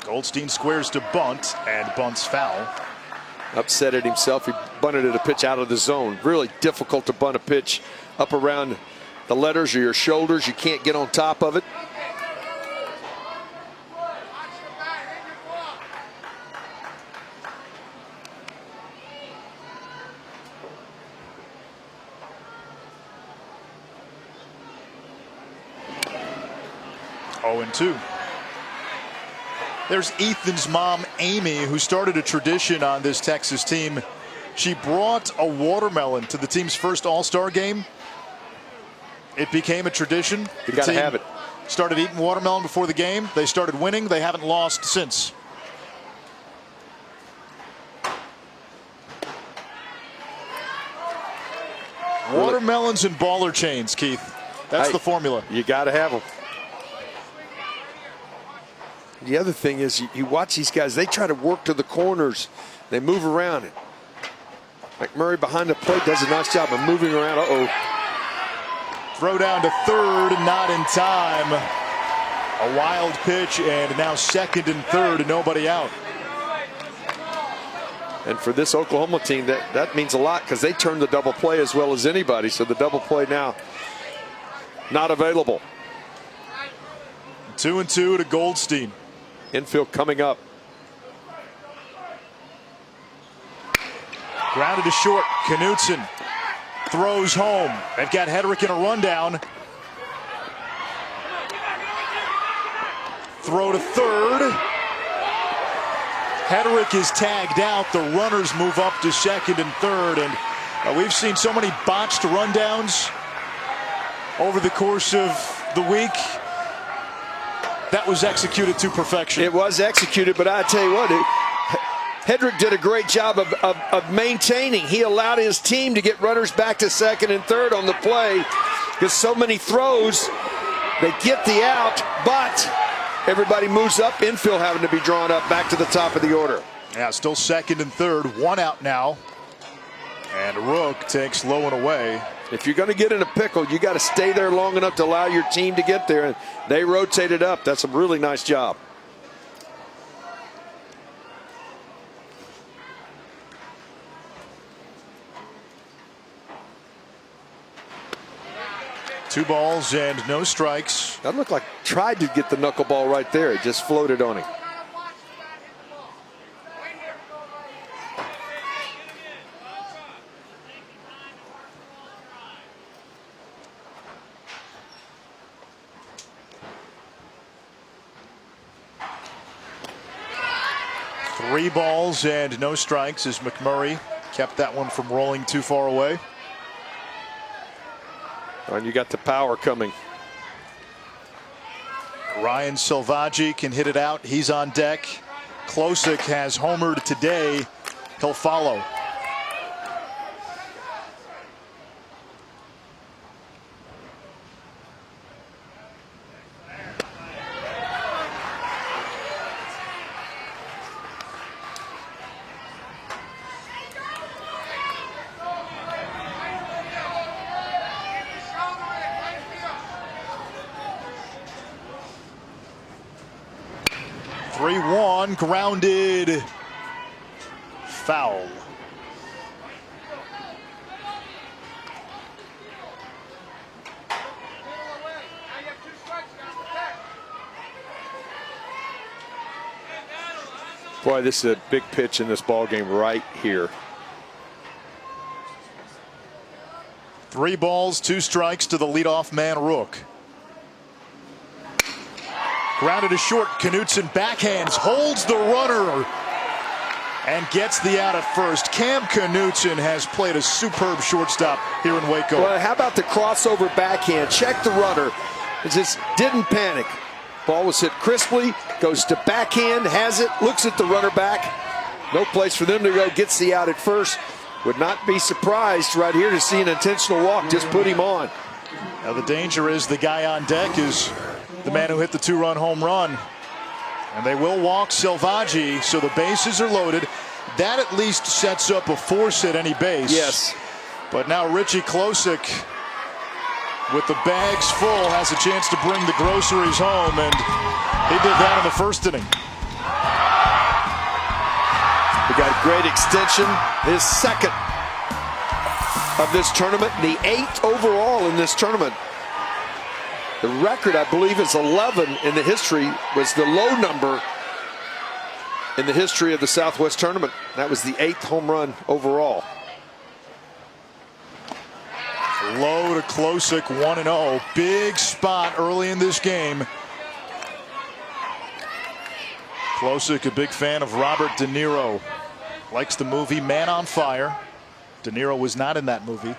Goldstein squares to bunt and bunts foul. Upset at himself. He bunted at a pitch out of the zone. Really difficult to bunt a pitch up around the letters or your shoulders. You can't get on top of it. And 2. There's Ethan's mom, Amy, who started a tradition on this Texas team. She brought a watermelon to the team's first All-Star game. It became a tradition. You got to have it. Started eating watermelon before the game. They started winning. They haven't lost since. Watermelons and baller chains, Keith. That's the formula. You got to have them. The other thing is you watch these guys, they try to work to the corners. They move around it. McMurray behind the plate does a nice job of moving around. Uh-oh. Throw down to 3rd, not in time. A wild pitch, and now 2nd and 3rd, and nobody out. And for this Oklahoma team, that means a lot because they turn the double play as well as anybody. So the double play now not available. 2-2 to Goldstein. Infield coming up. Grounded to short. Knutson throws home. They've got Hedrick in a rundown. Throw to 3rd. Hedrick is tagged out. The runners move up to 2nd and 3rd. And we've seen so many botched rundowns over the course of the week. That was executed to perfection. It was executed, but I tell you what, Hedrick did a great job of maintaining. He allowed his team to get runners back to 2nd and 3rd on the play because so many throws, they get the out, but everybody moves up. Infield having to be drawn up back to the top of the order. Yeah, still 2nd and 3rd. 1 out now. And Rook takes low and away If you're going to get in a pickle, you got to stay there long enough to allow your team to get there. And they rotated up. That's a really nice job. Two balls and no strikes. That looked like tried to get the knuckleball right there. It just floated on him. Three balls and no strikes as McMurray kept that one from rolling too far away. And you got the power coming. Ryan Selvaggi can hit it out. He's on deck. Klosik has homered today. He'll follow. Grounded. Foul. Boy, this is a big pitch in this ball game right here. 3 balls, 2 strikes to the leadoff man, Rook. Grounded to short. Knutson backhands, holds the runner, and gets the out at first. Cam Knutson has played a superb shortstop here in Waco. Well, how about the crossover backhand? Check the runner. It just didn't panic. Ball was hit crisply, goes to backhand, has it, looks at the runner back. No place for them to go, gets the out at first. Would not be surprised right here to see an intentional walk. Just put him on. Now the danger is the guy on deck is the man who hit the 2-run home run. And they will walk Selvaggi, so the bases are loaded. That at least sets up a force at any base. Yes. But now Richie Klosik, with the bags full, has a chance to bring the groceries home, and he did that in the first inning. We got a great extension. His second of this tournament, the 8th overall in this tournament. The record, I believe, is 11 in the history, was the low number in the history of the Southwest Tournament. That was the 8th home run overall. Low to Klosik, 1-0. Big spot early in this game. Klosik, a big fan of Robert De Niro. Likes the movie Man on Fire. De Niro was not in that movie.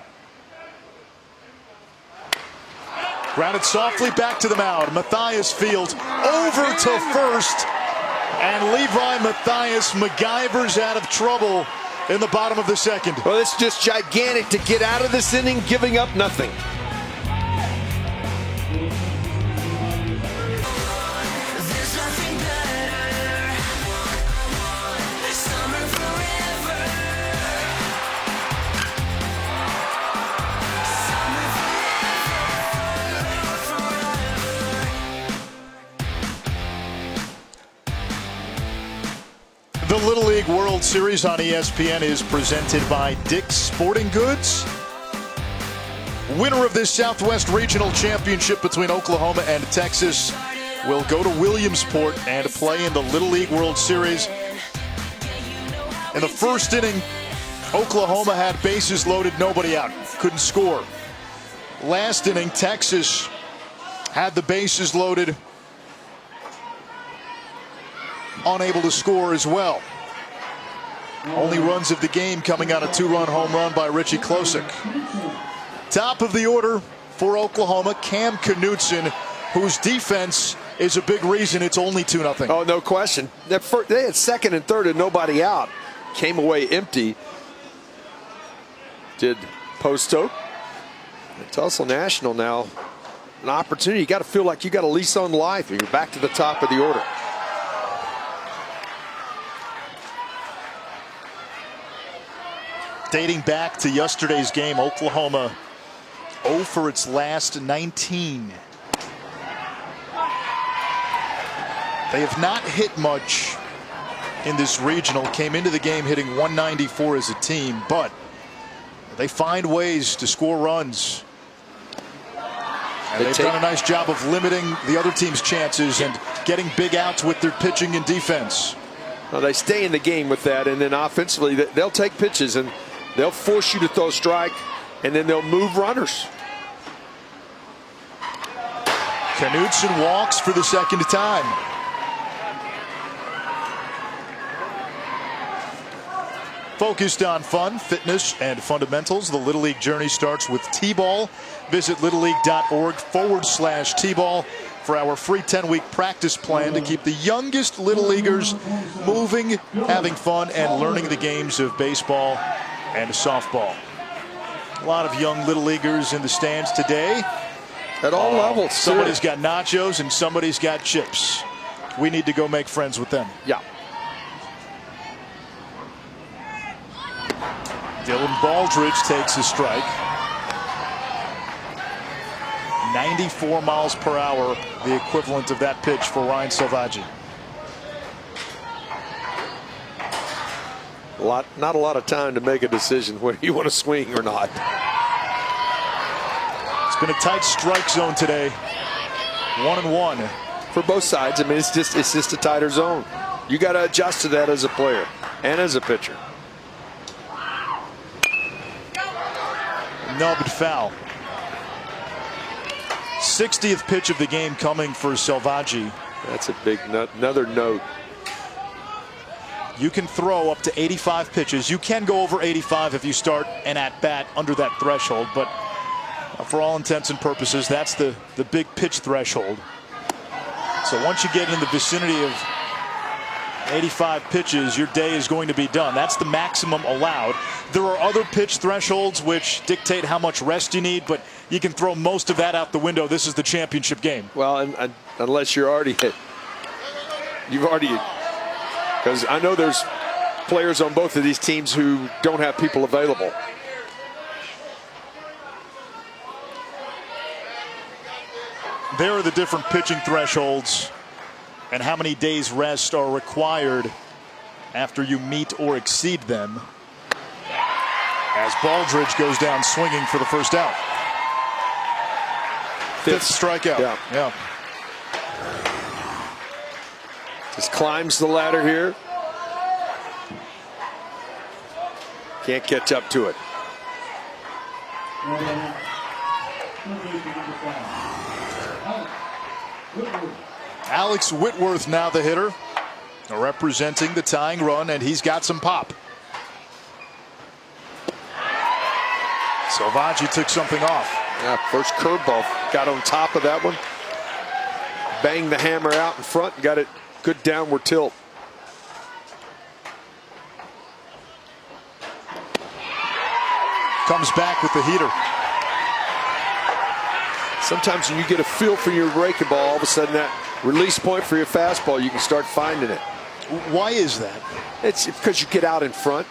Grounded softly back to the mound. Matthias Fields over to first. And Levi Matthias MacGyver's out of trouble in the bottom of the second. Well, it's just gigantic to get out of this inning giving up nothing. The Little League World Series on ESPN is presented by Dick's Sporting Goods. Winner of this Southwest Regional Championship between Oklahoma and Texas will go to Williamsport and play in the Little League World Series. In the first inning, Oklahoma had bases loaded, nobody out, couldn't score. Last inning, Texas had the bases loaded, unable to score as well. Only runs of the game coming out a 2-run home run by Richie Klosik. Top of the order for Oklahoma, Cam Knutson, whose defense is a big reason it's only 2-0. Oh, no question. They had second and third and nobody out. Came away empty. Did Posto. Tulsa National now an opportunity. You got to feel like you got a lease on life. You're back to the top of the order. Dating back to yesterday's game, Oklahoma 0 for its last 19. They have not hit much in this regional. Came into the game hitting 194 as a team, but they find ways to score runs. And they've done a nice job of limiting the other team's chances and getting big outs with their pitching and defense. Well, they stay in the game with that, and then offensively they'll take pitches and they'll force you to throw a strike, and then they'll move runners. Knudsen walks for the second time. Focused on fun, fitness, and fundamentals, the Little League journey starts with T-ball. Visit littleleague.org/T-ball for our free 10-week practice plan to keep the youngest Little Leaguers moving, having fun, and learning the games of baseball and softball. A lot of young Little Leaguers in the stands today. At all levels. Somebody's got nachos and somebody's got chips. We need to go make friends with them. Yeah. Dylan Baldridge takes a strike. 94 miles per hour, the equivalent of that pitch for Ryan Selvaggi. Not a lot of time to make a decision whether you want to swing or not. It's been a tight strike zone today. 1-1 for both sides. I mean, it's just a tighter zone. You got to adjust to that as a player and as a pitcher. Nubbed foul. 60th pitch of the game coming for Selvaggi. That's a big another note. You can throw up to 85 pitches. You can go over 85 if you start an at-bat under that threshold, but for all intents and purposes, that's the big pitch threshold. So once you get in the vicinity of 85 pitches, your day is going to be done. That's the maximum allowed. There are other pitch thresholds which dictate how much rest you need, but you can throw most of that out the window. This is the championship game. Well, and unless you're already hit. Because I know there's players on both of these teams who don't have people available. There are the different pitching thresholds and how many days rest are required after you meet or exceed them. As Baldridge goes down swinging for the first out. Fifth strikeout. Yeah. Just climbs the ladder here. Can't catch up to it. Alex Whitworth now the hitter, representing the tying run, and he's got some pop. Selvaggi took something off. Yeah, first curveball, got on top of that one. Banged the hammer out in front and got it good downward tilt. Comes back with the heater. Sometimes when you get a feel for your breaking ball, all of a sudden that release point for your fastball, you can start finding it. Why is that? It's because you get out in front.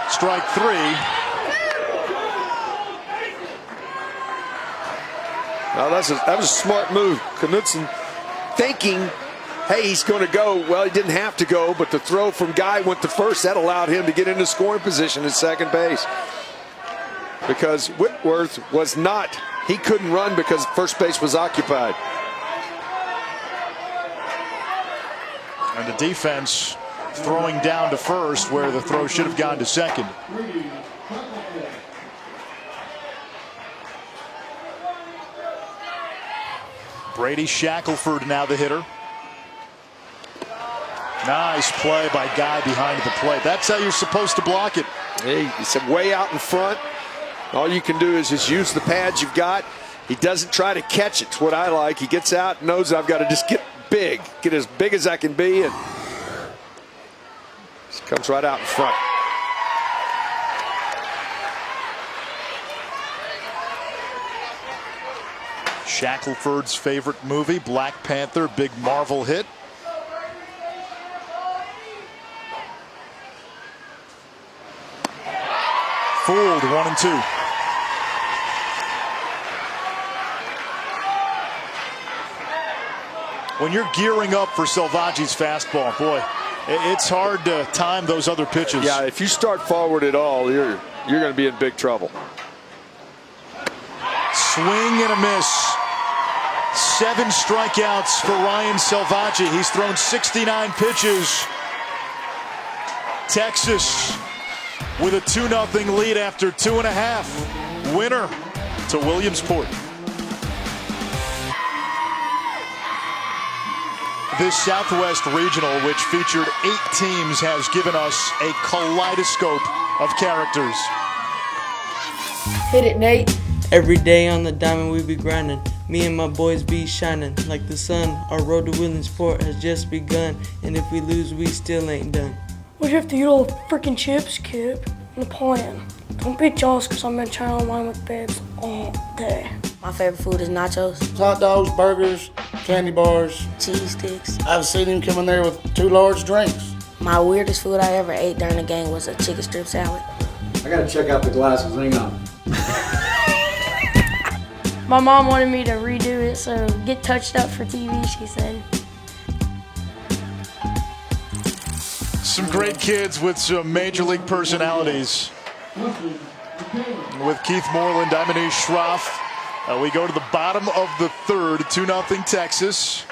Strike three. Now that was a smart move. Knudsen thinking, hey, he's going to go. Well, he didn't have to go, but the throw from Guy went to first. That allowed him to get into scoring position at second base. Because Whitworth was not. He couldn't run because first base was occupied. And the defense throwing down to first where the throw should have gone to second. Brady Shackelford now the hitter. Nice play by Guy behind the plate. That's how you're supposed to block it. Hey, he's way out in front. All you can do is just use the pads you've got. He doesn't try to catch it. It's what I like. He gets out, knows I've got to just get big, get as big as I can be, and just comes right out in front. Shackelford's favorite movie, Black Panther, big Marvel hit. Fooled, 1-2. when you're gearing up for Selvaggi's fastball, boy, it's hard to time those other pitches. Yeah, if you start forward at all, you're going to be in big trouble. Swing and a miss. 7 strikeouts for Ryan Selvaggi. He's thrown 69 pitches. Texas with a 2-0 lead after 2.5. Winner to Williamsport. This Southwest Regional, which featured 8 teams, has given us a kaleidoscope of characters. Hit it, Nate. Every day on the diamond we be grinding. Me and my boys be shining like the sun. Our road to Williamsport has just begun. And if we lose, we still ain't done. What'd you have to eat all the freaking chips, Kip? The plan. Don't be jealous because I've been trying to line with babes all day. My favorite food is nachos. Hot dogs, burgers, candy bars. Cheese sticks. I've seen him come in there with 2 large drinks. My weirdest food I ever ate during the game was a chicken strip salad. I gotta check out the glasses, hang on. My mom wanted me to redo it, so get touched up for TV, she said. Some great kids with some major league personalities. With Keith Moreland, I'm Anish Shroff. We go to the bottom of the 3rd, 2-0 Texas.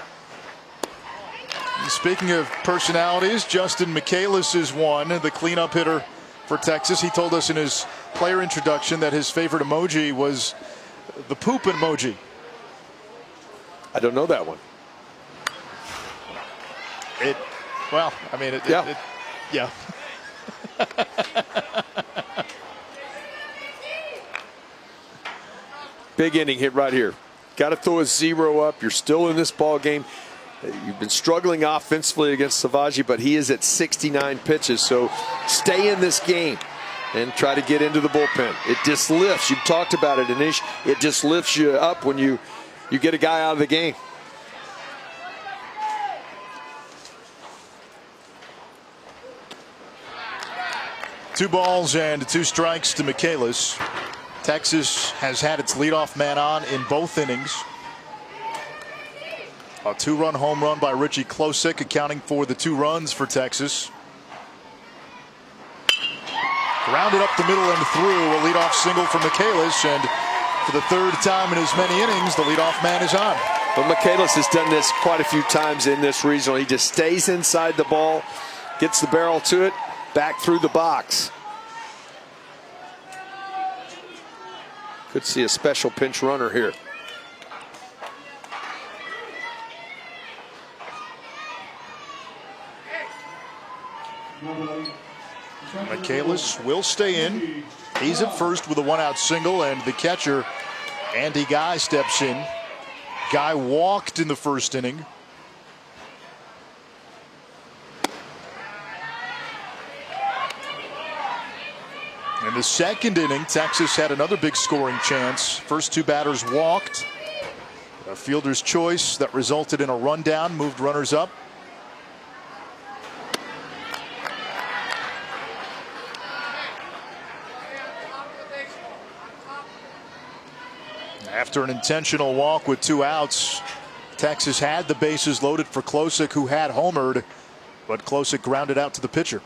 And speaking of personalities, Justin Michaelis is one, the cleanup hitter for Texas. He told us in his player introduction that his favorite emoji was the poop emoji. I don't know that one. Well, I mean, yeah. Big inning hit right here. Got to throw a 0 up. You're still in this ball game. You've been struggling offensively against Selvaggi, but he is at 69 pitches. So stay in this game and try to get into the bullpen. It just lifts. You talked about it, Anish. It just lifts you up when you get a guy out of the game. Two balls and 2 strikes to Michaelis. Texas has had its leadoff man on in both innings. A 2-run home run by Richie Klosik, accounting for the 2 runs for Texas. Grounded up the middle and through. A leadoff single for Michaelis, and for the 3rd time in as many innings, the leadoff man is on. But Michaelis has done this quite a few times in this regional. He just stays inside the ball, gets the barrel to it, back through the box. Could see a special pinch runner here. Michaelis will stay in. He's at first with a 1-out single, and the catcher, Andy Guy, steps in. Guy walked in the 1st inning. In the 2nd inning, Texas had another big scoring chance. First 2 batters walked. A fielder's choice that resulted in a rundown, moved runners up. After an intentional walk with 2 outs, Texas had the bases loaded for Klosik, who had homered, but Klosik grounded out to the pitcher.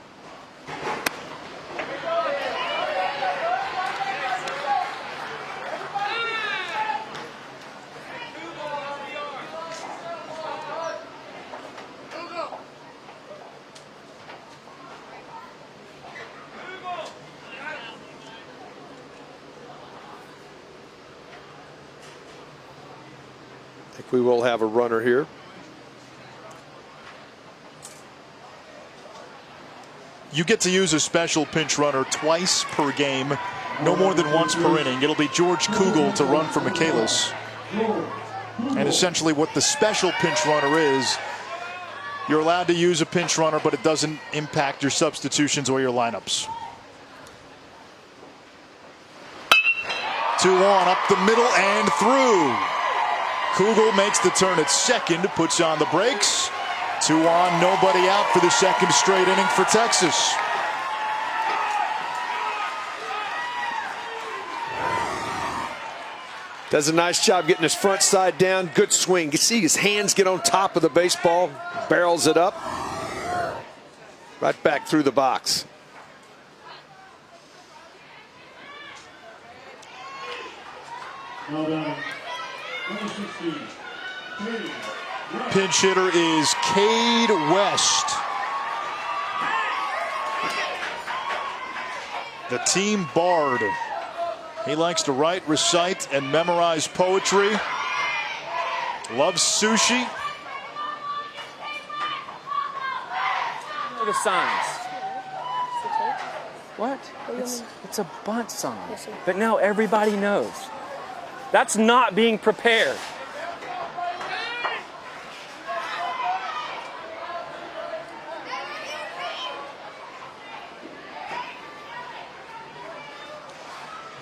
I think we will have a runner here. You get to use a special pinch runner twice per game, no more than once per inning. It'll be George Kugel to run for Michaelis. And essentially what the special pinch runner is, you're allowed to use a pinch runner, but it doesn't impact your substitutions or your lineups. 2-1 up the middle and through. Kugel makes the turn at second, puts on the brakes. 2 on, nobody out for the 2nd straight inning for Texas. Does a nice job getting his front side down. Good swing. You see his hands get on top of the baseball. Barrels it up. Right back through the box. Pinch hitter is Cade West. The team bard. He likes to write, recite, and memorize poetry. Loves sushi. Look at signs. What? It's a bunt sign. But now everybody knows. That's not being prepared.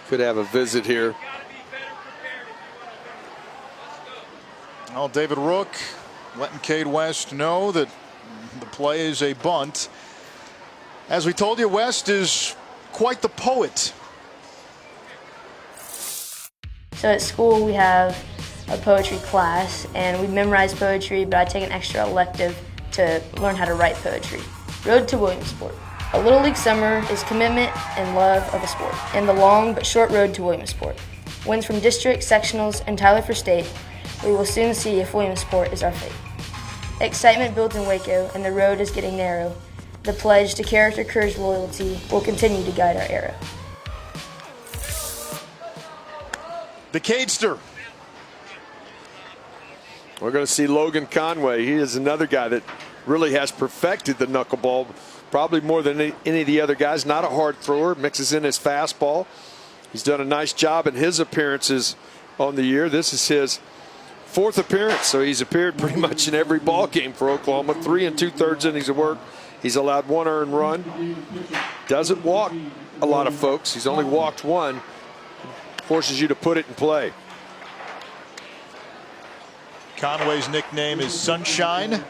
Could have a visit here. Well, David Rook letting Cade West know that the play is a bunt. As we told you, West is quite the poet. So at school we have a poetry class and we memorize poetry, but I take an extra elective to learn how to write poetry. Road to Williamsport. A Little League summer is commitment and love of a sport, and the long but short road to Williamsport. Wins from district, sectionals, and Tyler for state, we will soon see if Williamsport is our fate. Excitement builds in Waco, and the road is getting narrow. The pledge to character, courage, loyalty will continue to guide our era. The Cadester. We're going to see Logan Conway. He is another guy that really has perfected the knuckleball, probably more than any of the other guys. Not a hard thrower, mixes in his fastball. He's done a nice job in his appearances on the year. This is his 4th appearance, so he's appeared pretty much in every ball game for Oklahoma. 3 2/3 innings of work. He's allowed 1 earned run. Doesn't walk a lot of folks. He's only walked 1. Forces you to put it in play. Conway's nickname is Sunshine.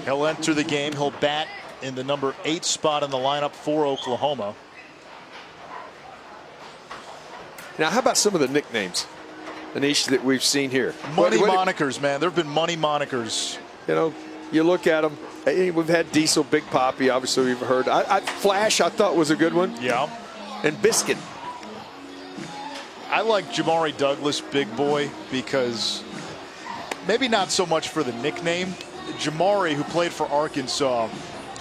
He'll enter the game. He'll bat in the number 8 spot in the lineup for Oklahoma. Now, how about some of the nicknames, Anish, that we've seen here? Money monikers, man. There have been money monikers. You know, you look at them. We've had Diesel, Big Papi, obviously we've heard. Flash, I thought was a good one. Yeah. And Biscuit. I like Jamari Douglas, Big Boy, because maybe not so much for the nickname. Jamari, who played for Arkansas,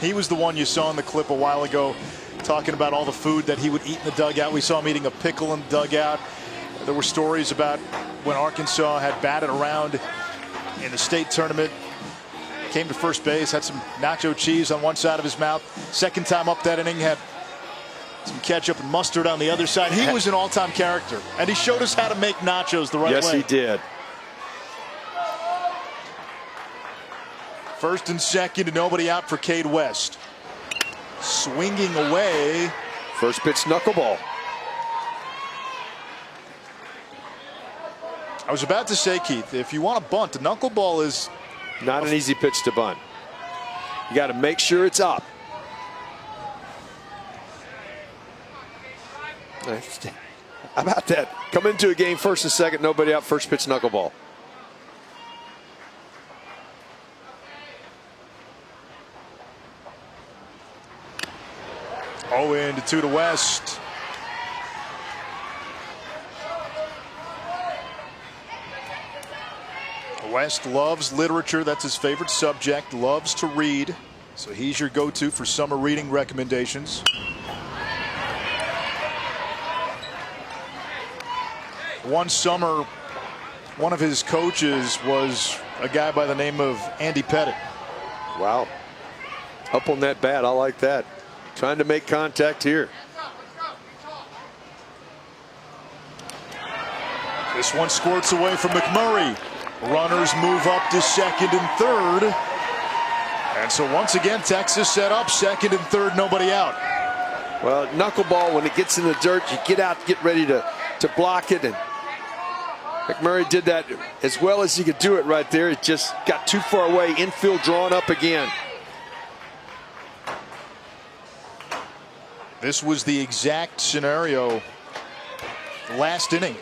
he was the one you saw in the clip a while ago talking about all the food that he would eat in the dugout. We saw him eating a pickle in the dugout. There were stories about when Arkansas had batted around in the state tournament, came to first base, had some nacho cheese on one side of his mouth. Second time up that inning, had some ketchup and mustard on the other side. He was an all-time character, and he showed us how to make nachos the right way. Yes, he did. First and second, and nobody out for Cade West. Swinging away. First pitch knuckleball. I was about to say, Keith, if you want to bunt, the knuckleball is not an easy pitch to bunt. You got to make sure it's up. How about that? Come into a game first and second, nobody out, first pitch knuckleball. Oh, into 2 to West. West loves literature. That's his favorite subject. Loves to read. So he's your go-to for summer reading recommendations. One summer, one of his coaches was a guy by the name of Andy Pettit. Wow. Up on that bat. I like that. Trying to make contact here. This one squirts away from McMurray. Runners move up to second and third. And so once again, Texas set up second and third, nobody out. Well, knuckleball, when it gets in the dirt, you get out, get ready to block it. And McMurray did that as well as he could do it right there. It just got too far away. Infield drawn up again. This was the exact scenario last inning.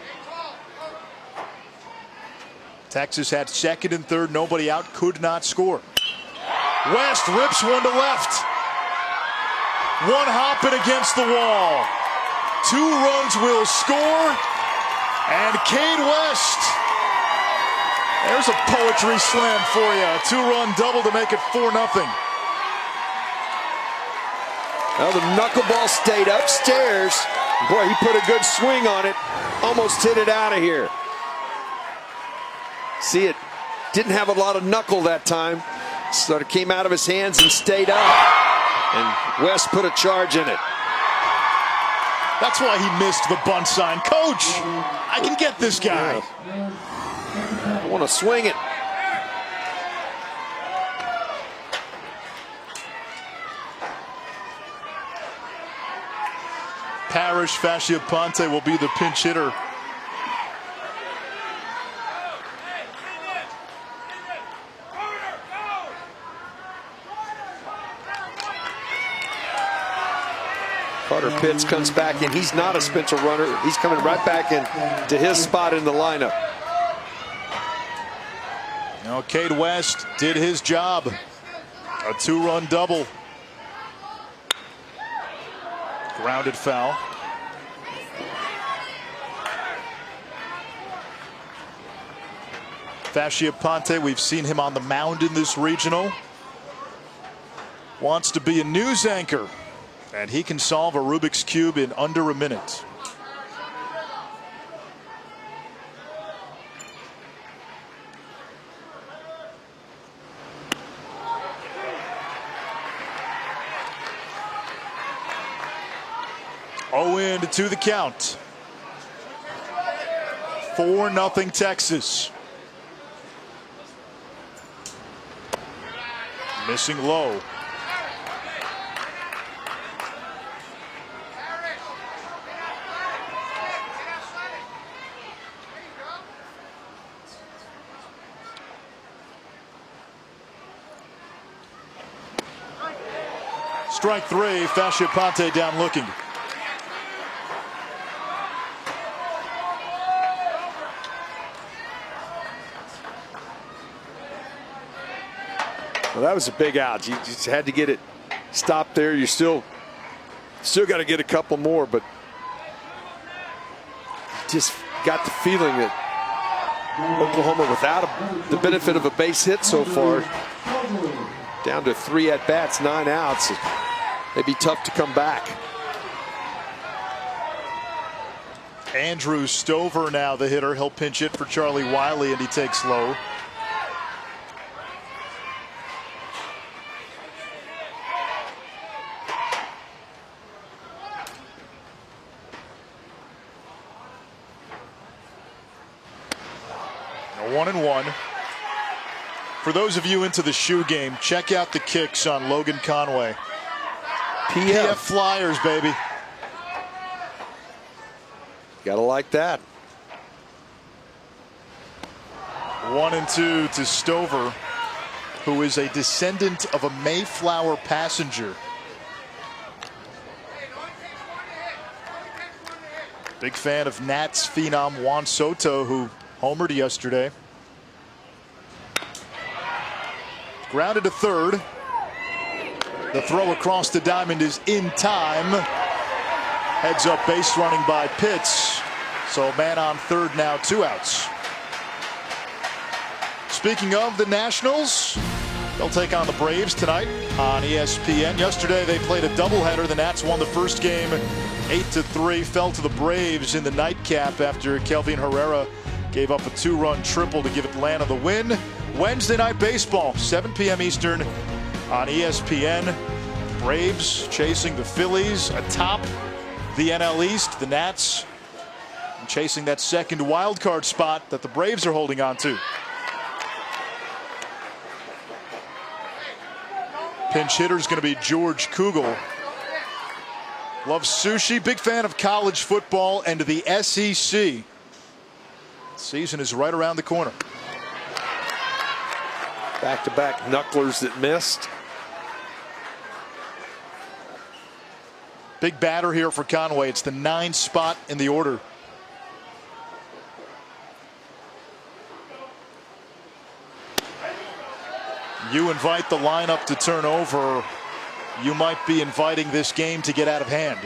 Texas had second and third, nobody out, could not score. West rips one to left. One hopping against the wall. 2 runs will score. And Cade West. There's a poetry slam for you. A 2-run double to make it 4-0. Well, the knuckleball stayed upstairs. Boy, he put a good swing on it. Almost hit it out of here. See, it didn't have a lot of knuckle that time. Sort of came out of his hands and stayed up. And West put a charge in it. That's why he missed the bunt sign. Coach, I can get this guy. I want to swing it. Parrish Fascia-Ponte will be the pinch hitter. Carter Pitts comes back in. He's not a Spencer runner. He's coming right back in to his spot in the lineup. Now Cade West did his job. A 2-run double. Grounded foul. Fascia-Ponte, we've seen him on the mound in this regional. Wants to be a news anchor. And he can solve a Rubik's Cube in under a minute. Owen to the count. 4-0 Texas. Missing low. Strike 3, Fascia-Ponte down looking. Well, that was a big out. You just had to get it stopped there. You still got to get a couple more, but just got the feeling that Oklahoma, without the benefit of a base hit so far, down to 3 at-bats, 9 outs. It'd be tough to come back. Andrew Stover now the hitter. He'll pinch it for Charlie Wiley, and he takes low. A 1-1. For those of you into the shoe game, check out the kicks on Logan Conway. PF Flyers, baby. Gotta like that. 1-2 to Stover, who is a descendant of a Mayflower passenger. Big fan of Nats phenom Juan Soto, who homered yesterday. Grounded to third. The throw across the diamond is in time. Heads up base running by Pitts. So man on third now, 2 outs. Speaking of the Nationals, they'll take on the Braves tonight on ESPN. Yesterday they played a doubleheader. The Nats won the first game 8-3, fell to the Braves in the nightcap after Kelvin Herrera gave up a 2-run triple to give Atlanta the win. Wednesday night baseball, 7 p.m. Eastern on ESPN. Braves chasing the Phillies atop the NL East. The Nats chasing that second wild card spot that the Braves are holding on to. Pinch hitter is going to be George Kugel. Loves sushi, big fan of college football and the SEC. Season is right around the corner. Back-to-back knucklers that missed. Big batter here for Conway. It's the 9th spot in the order. You invite the lineup to turn over, you might be inviting this game to get out of hand.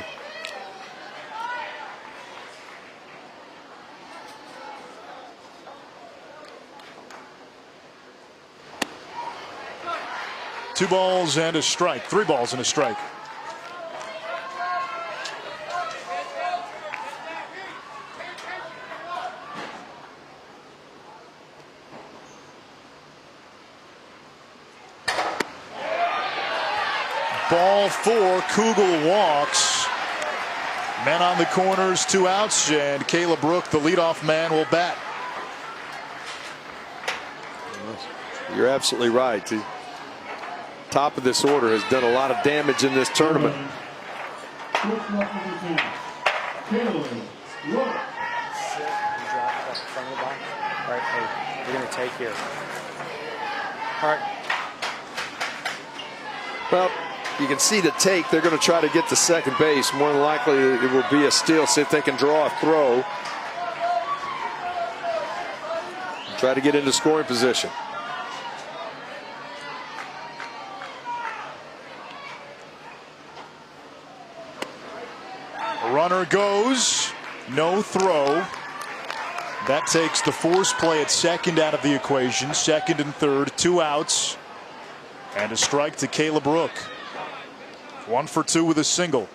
Two balls and a strike. 3 balls and a strike. Ball 4, Kugel walks. Men on the corners, 2 outs, and Caleb Brook, the leadoff man, will bat. You're absolutely right. The top of this order has done a lot of damage in this tournament. Right, hey, we're going to take here. All right. Well, you can see the take. They're going to try to get to second base. More than likely, it will be a steal. See if they can draw a throw. Try to get into scoring position. Runner goes, no throw. That takes the force play at second out of the equation. Second and third, 2 outs. And a strike to Caleb Brook. 1 for 2 with a single.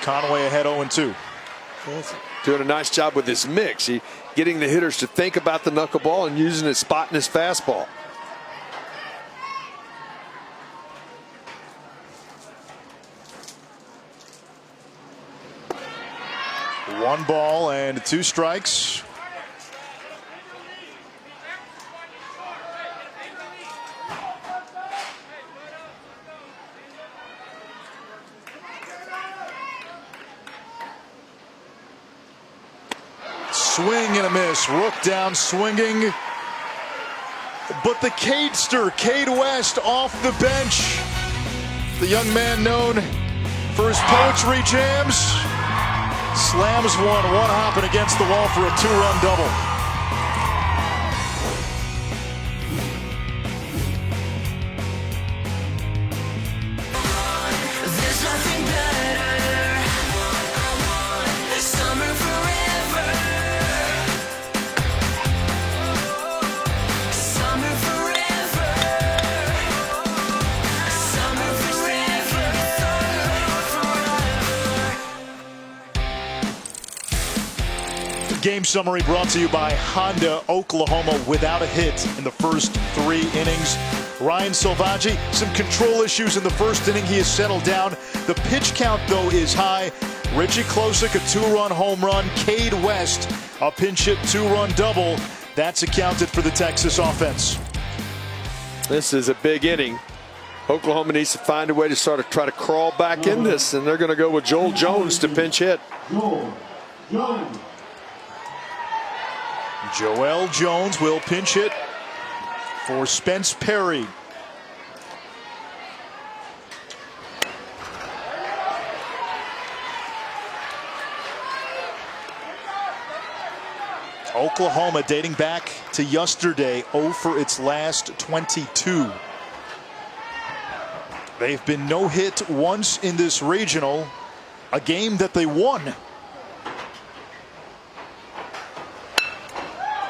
Conway ahead 0-2. Doing a nice job with his mix. Getting the hitters to think about the knuckleball and using his spot in his fastball. One ball and 2 strikes. Swing and a miss. Rook down swinging. But the Cadester, Cade West, off the bench. The young man known for his poetry jams. Slams one hopping against the wall for a 2-run double. Game summary brought to you by Honda. Oklahoma without a hit in the first 3 innings. Ryan Selvaggi, some control issues in the first inning. He has settled down. The pitch count, though, is high. Richie Klosick, a 2-run home run. Cade West, a pinch hit 2-run double. That's accounted for the Texas offense. This is a big inning. Oklahoma needs to find a way to sort of try to crawl back in this, and they're going to go with Joel Jones to pinch hit. Joel Jones will pinch hit for Spence Perry. Oklahoma, dating back to yesterday, 0 for its last 22. They've been no hit once in this regional, a game that they won.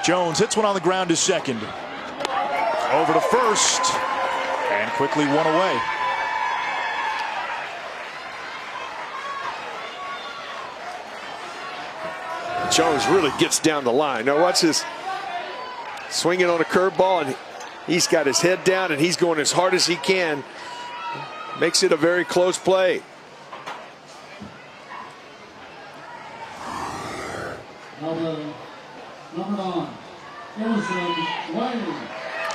Jones hits one on the ground to second. Over to first, and quickly one away. Jones really gets down the line. Now watch this. Swinging on a curveball, and he's got his head down, and he's going as hard as he can. Makes it a very close play.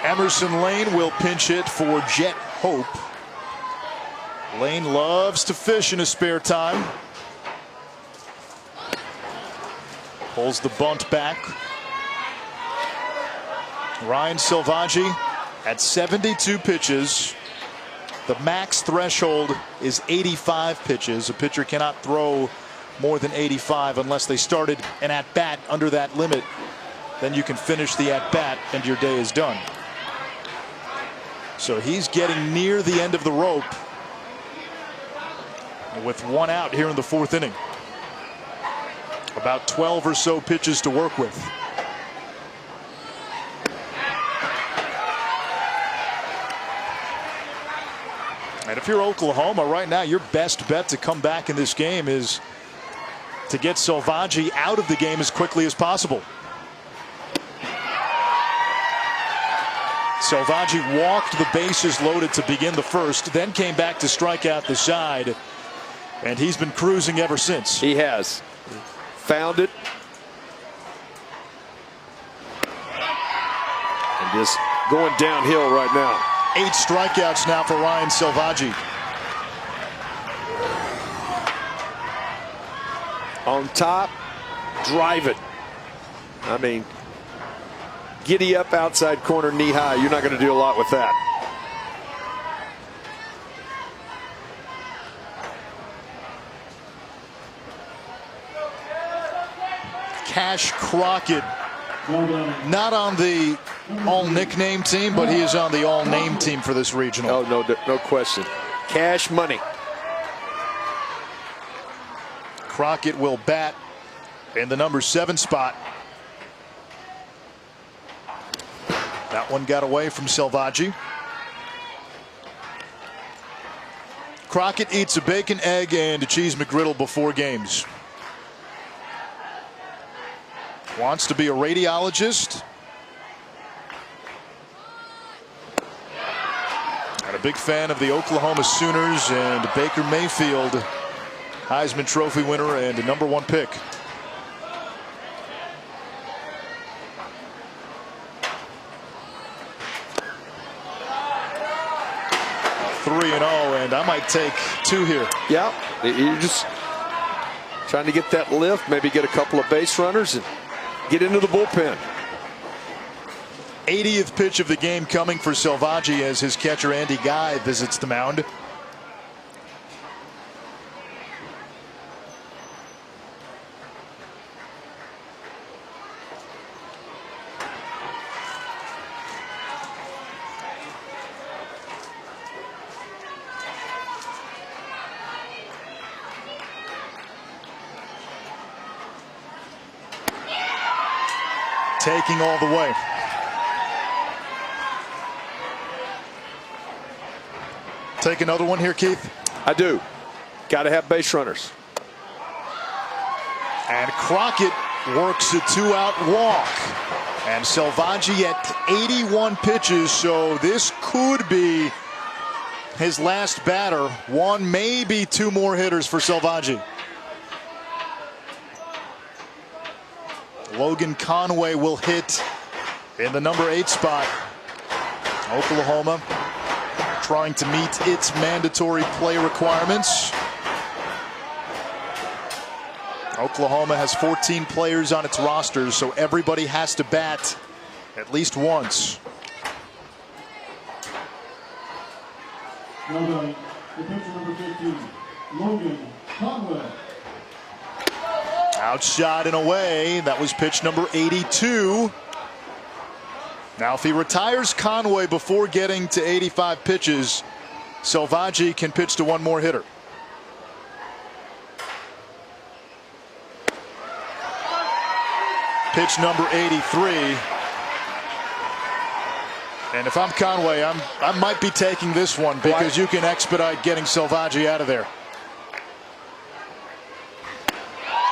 Emerson Lane will pinch hit for Jet Hope. Lane loves to fish in his spare time. Pulls the bunt back. Ryan Selvaggi at 72 pitches. The max threshold is 85 pitches. A pitcher cannot throw more than 85 unless they started an at-bat under that limit. then you can finish the at-bat and your day is done. So he's getting near the end of the rope with 1 out here in the 4th inning. About 12 or so pitches to work with. And if you're Oklahoma right now, your best bet to come back in this game is to get Selvaggi out of the game as quickly as possible. Selvaggi walked the bases loaded to begin the 1st, then came back to strike out the side, and he's been cruising ever since. He has found it and just going downhill right now. 8 strikeouts now for Ryan Selvaggi. On top, drive it. I mean, giddy up outside corner, knee high. You're not going to do a lot with that. Cash Crockett, not on the all-nickname team, but he is on the all-name team for this regional. Oh, no question. Cash money. Crockett will bat in the number 7 spot. That one got away from Selvaggi. Crockett eats a bacon, egg, and a cheese McGriddle before games. Wants to be a radiologist. And a big fan of the Oklahoma Sooners and Baker Mayfield, Heisman Trophy winner and a number 1 pick. Three and 0, and I might take 2 here. Yeah, you're just trying to get that lift, maybe get a couple of base runners and get into the bullpen. 80th pitch of the game coming for Selvaggi as his catcher Andy Guy visits the mound. Taking all the way. Take another one here, Keith? I do. Got to have base runners. And Crockett works a 2-out walk. And Selvaggi at 81 pitches, so this could be his last batter. 1, maybe 2 more hitters for Selvaggi. Logan Conway will hit in the number 8 spot. Oklahoma trying to meet its mandatory play requirements. Oklahoma has 14 players on its roster, so everybody has to bat at least once. Well done. The pitcher number 15, Logan Conway. Outshot and away. That was pitch number 82. Now, if he retires Conway before getting to 85 pitches, Selvaggi can pitch to 1 more hitter. Pitch number 83. And if I'm Conway, I might be taking this one because you can expedite getting Selvaggi out of there.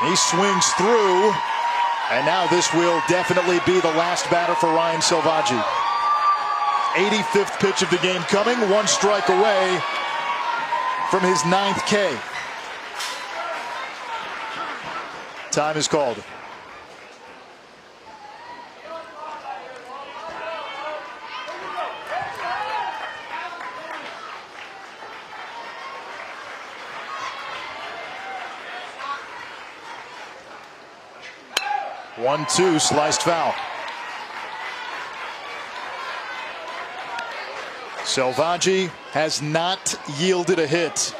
He swings through, and now this will definitely be the last batter for Ryan Selvaggi. 85th pitch of the game coming, 1 strike away from his 9th K. Time is called. One-two, sliced foul. Selvaggi has not yielded a hit.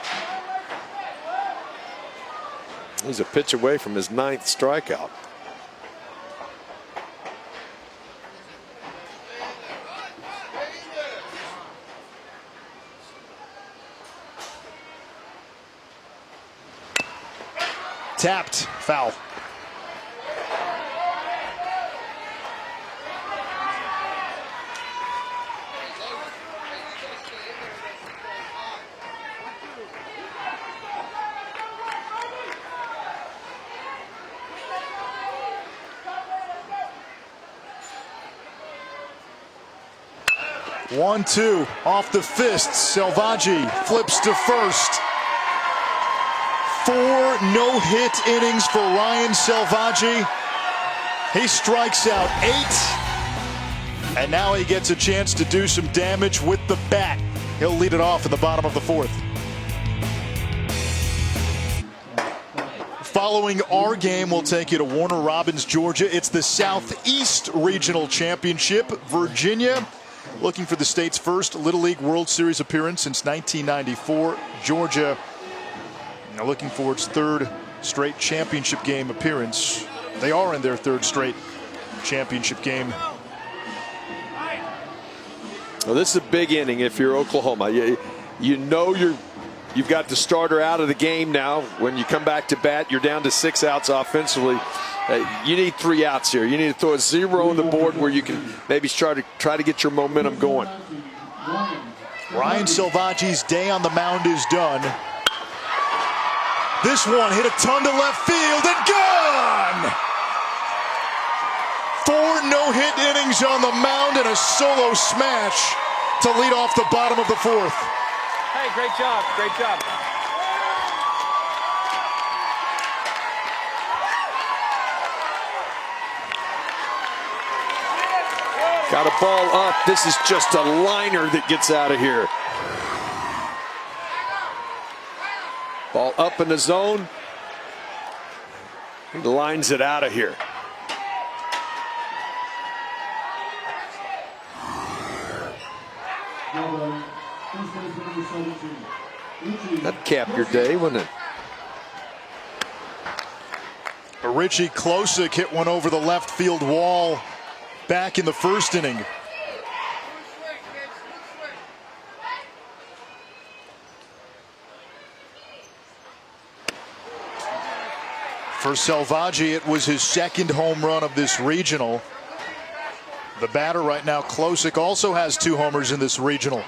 He's a pitch away from his 9th strikeout. tapped. Foul. One, two, off the fists. Selvaggi flips to first. 4 no-hit innings for Ryan Selvaggi. He strikes out 8. And now he gets a chance to do some damage with the bat. He'll lead it off in the bottom of the 4th. Following our game, we'll take you to Warner Robins, Georgia. It's the Southeast Regional Championship. Virginia looking for the state's first Little League World Series appearance since 1994. Georgia now looking for its 3rd straight championship game appearance. They are in their 3rd straight championship game. Well, this is a big inning if you're Oklahoma. You know you've got the starter out of the game now. When you come back to bat, you're down to 6 outs offensively. You need 3 outs here. You need to throw a 0 on the board where you can maybe try to get your momentum going. Ryan Selvaggi's day on the mound is done. This one hit a ton to left field and gone! 4 no-hit innings on the mound and a solo smash to lead off the bottom of the 4th. Hey, great job, great job. Got a ball up. This is just a liner that gets out of here. Ball up in the zone. He lines it out of here. That'd cap your day, wouldn't it? Richie Klosick hit one over the left field wall back in the 1st inning. For Selvaggi, it was his 2nd home run of this regional. The batter right now, Klosick, also has 2 homers in this regional.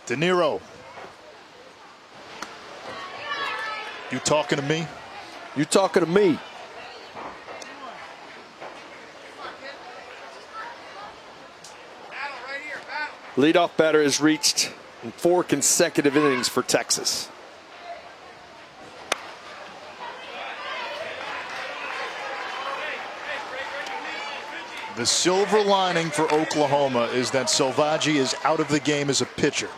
De Niro. You talking to me? You talking to me? Leadoff batter has reached in 4 consecutive innings for Texas. The silver lining for Oklahoma is that Selvaggi is out of the game as a pitcher.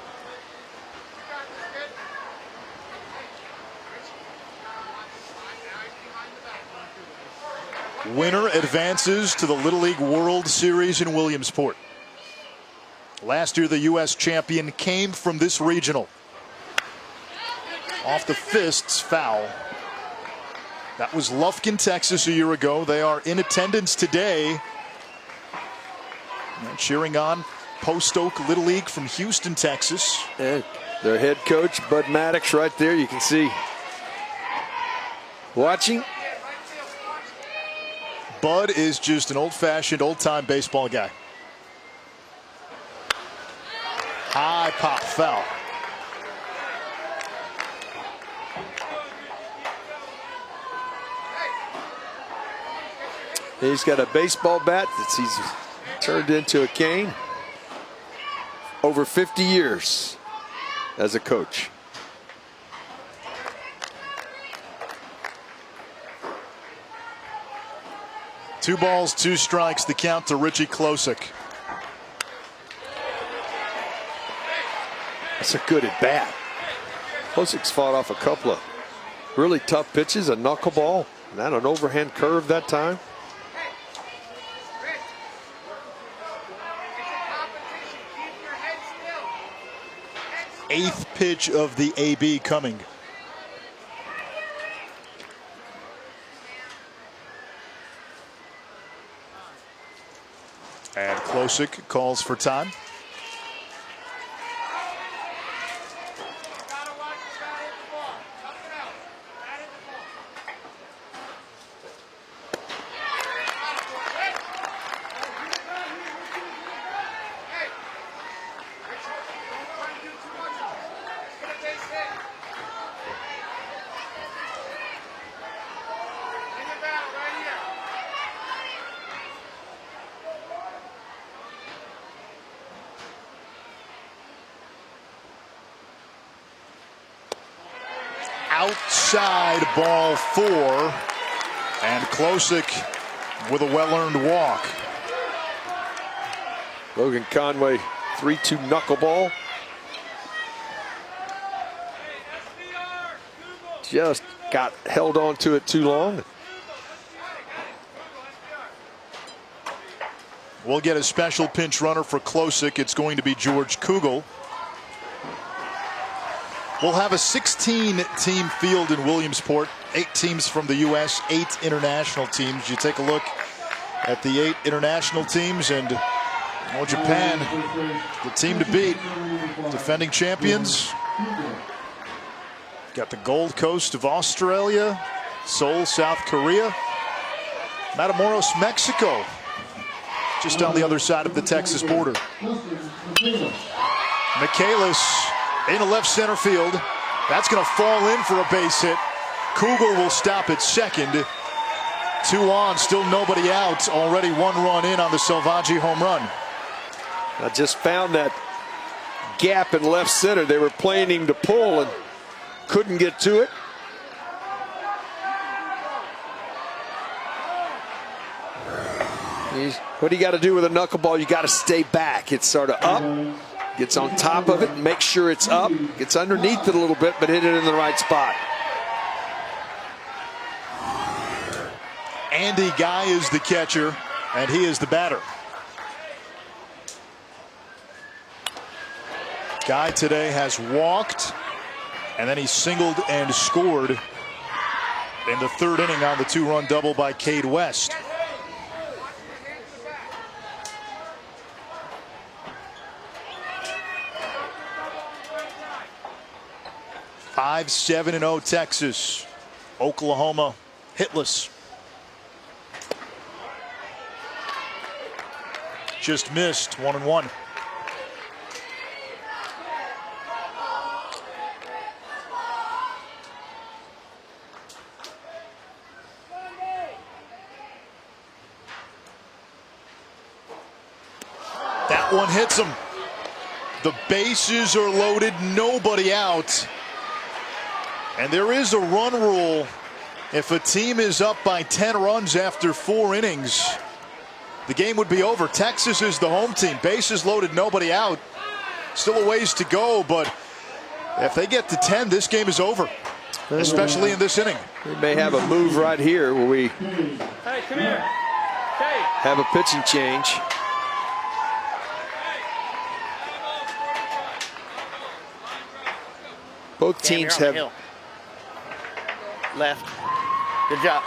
Winner advances to the Little League World Series in Williamsport. Last year, the U.S. champion came from this regional. Off the fists, foul. That was Lufkin, Texas a year ago. They are in attendance today. And cheering on Post Oak Little League from Houston, Texas. And their head coach, Bud Maddox, right there. You can see. Watching. Bud is just an old-fashioned, old-time baseball guy. High pop foul. He's got a baseball bat that he's turned into a cane. Over 50 years as a coach. Two balls, 2 strikes, the count to Richie Klosick. That's a good at bat. Klosick's fought off a couple of really tough pitches, a knuckleball, and then an overhand curve that time. Eighth pitch of the AB coming. And Klosick calls for time. outside ball 4. And Klosick with a well-earned walk. Logan Conway, 3-2 knuckleball. Just got held on to it too long. We'll get a special pinch runner for Klosick. It's going to be George Kugel. We'll have a 16-team field in Williamsport. 8 teams from the U.S., 8 international teams. You take a look at the 8 international teams, and Japan, the team to beat. Defending champions. Got the Gold Coast of Australia, Seoul, South Korea, Matamoros, Mexico, just on the other side of the Texas border. Michaelis in the left center field. That's going to fall in for a base hit. Kugel will stop at second. 2 on, still nobody out. Already 1 run in on the Selvaggi home run. I just found that gap in left center. They were playing him to pull and couldn't get to it. What do you got to do with a knuckleball? You got to stay back. It's sort of up, gets on top of it, and make sure it's up, gets underneath it a little bit, but hit it in the right spot. Andy Guy is the catcher, and he is the batter. Guy today has walked, and then he singled and scored in the 3rd inning on the 2-run double by Cade West. Five, 7-0 Texas. Oklahoma hitless. Just missed, 1-1. That one hits him. The bases are loaded, nobody out. And there is a run rule. If a team is up by 10 runs after 4 innings, the game would be over. Texas is the home team. Bases loaded, nobody out. Still a ways to go, but if they get to 10, this game is over, especially in this inning. We may have a move right here where we Hey, come here. Hey. have a pitching change. Both teams have. Left. Good job.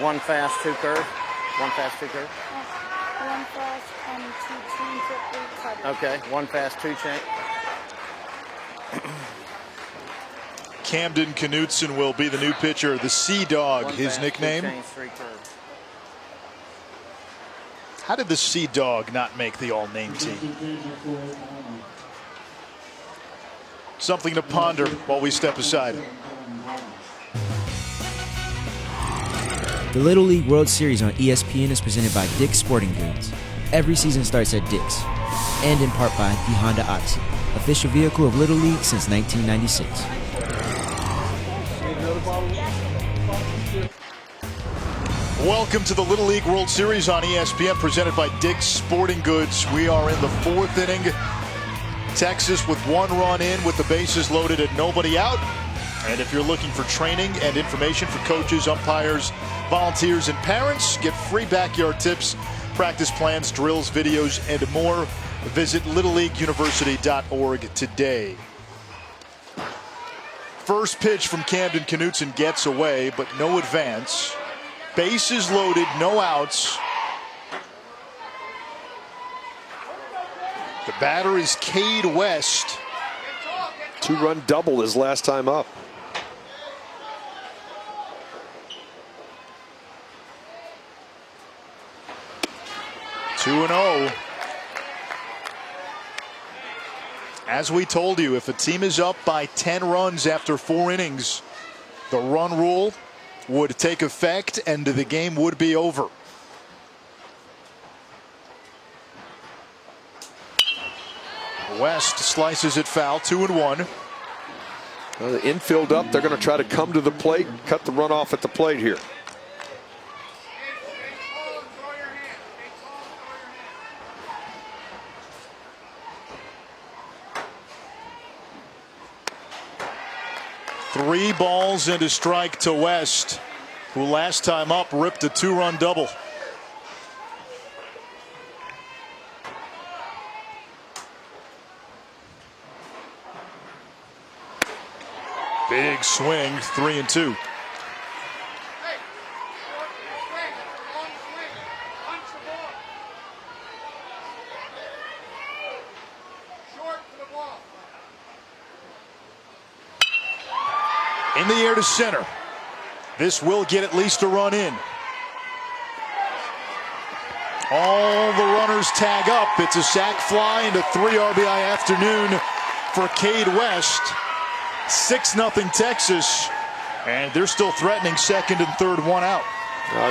1 fast, 2 curve. 1 fast, 2 curve. 1 fast and 2 change. Okay, 1 fast, 2 change. Camden Knutson will be the new pitcher, the Sea Dog, his nickname. 2 change, 3 curve. How did the Sea Dog not make the all-name team? Something to ponder while we step aside. The Little League World Series on ESPN is presented by Dick's Sporting Goods. Every season starts at Dick's, and in part by the Honda Odyssey, official vehicle of Little League since 1996. Welcome to the Little League World Series on ESPN, presented by Dick's Sporting Goods. We are in the 4th inning. Texas with 1 run in with the bases loaded and nobody out. And if you're looking for training and information for coaches, umpires, volunteers, and parents, get free backyard tips, practice plans, drills, videos, and more. Visit littleleagueuniversity.org today. First pitch from Camden Knutson gets away, but no advance. Bases loaded, no outs. The batter is Cade West. 2-run double his last time up. Two and 0. As we told you, if a team is up by 10 runs after 4 innings, the run rule would take effect and the game would be over. West slices it foul, 2-1. Well, the infield up, they're going to try to come to the plate, cut the runoff at the plate here. Three balls and a strike to West, who last time up ripped a 2-run double. Big swing, 3-2. In the air to center. This will get at least a run in. All the runners tag up. It's a sac fly and a 3 RBI afternoon for Cade West. 6-0 Texas, and they're still threatening second and third, one out.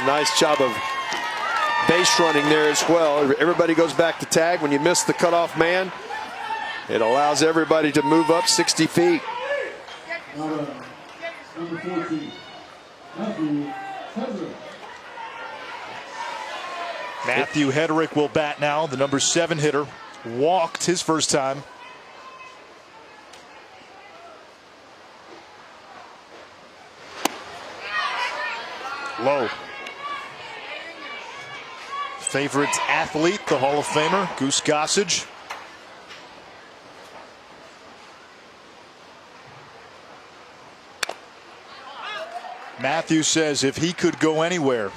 Nice job of base running there as well. Everybody goes back to tag. When you miss the cutoff man, it allows everybody to move up 60 feet. Number 14, Matthew Hedrick. Matthew Hedrick will bat now, the number 7 hitter. Walked his first time. Low. Favorite athlete, the Hall of Famer, Goose Gossage. Matthew says if he could go anywhere,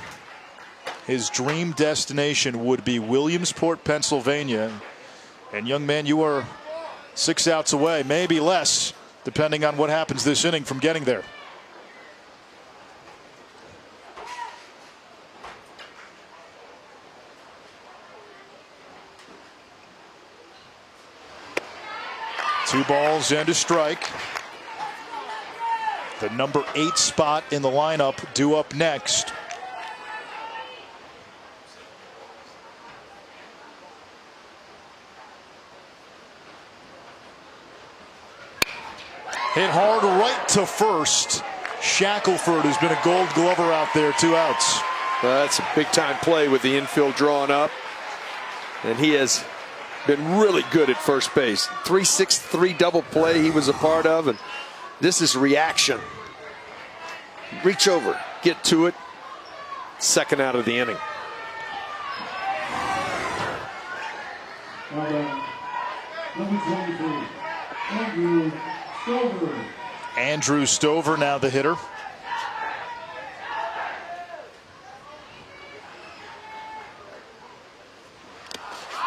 his dream destination would be Williamsport, Pennsylvania. And young man, you are 6 outs away, maybe less, depending on what happens this inning, from getting there. Two balls and a strike. The number 8 spot in the lineup due up next. Hit hard right to first. Shackelford has been a Gold Glover out there, 2 outs. That's a big time play with the infield drawn up. And he has been really good at first base. 3-6-3 double play he was a part of, and this is reaction. Reach over, get to it. Second out of the inning. Number 23, Andrew Stover. Andrew Stover now the hitter.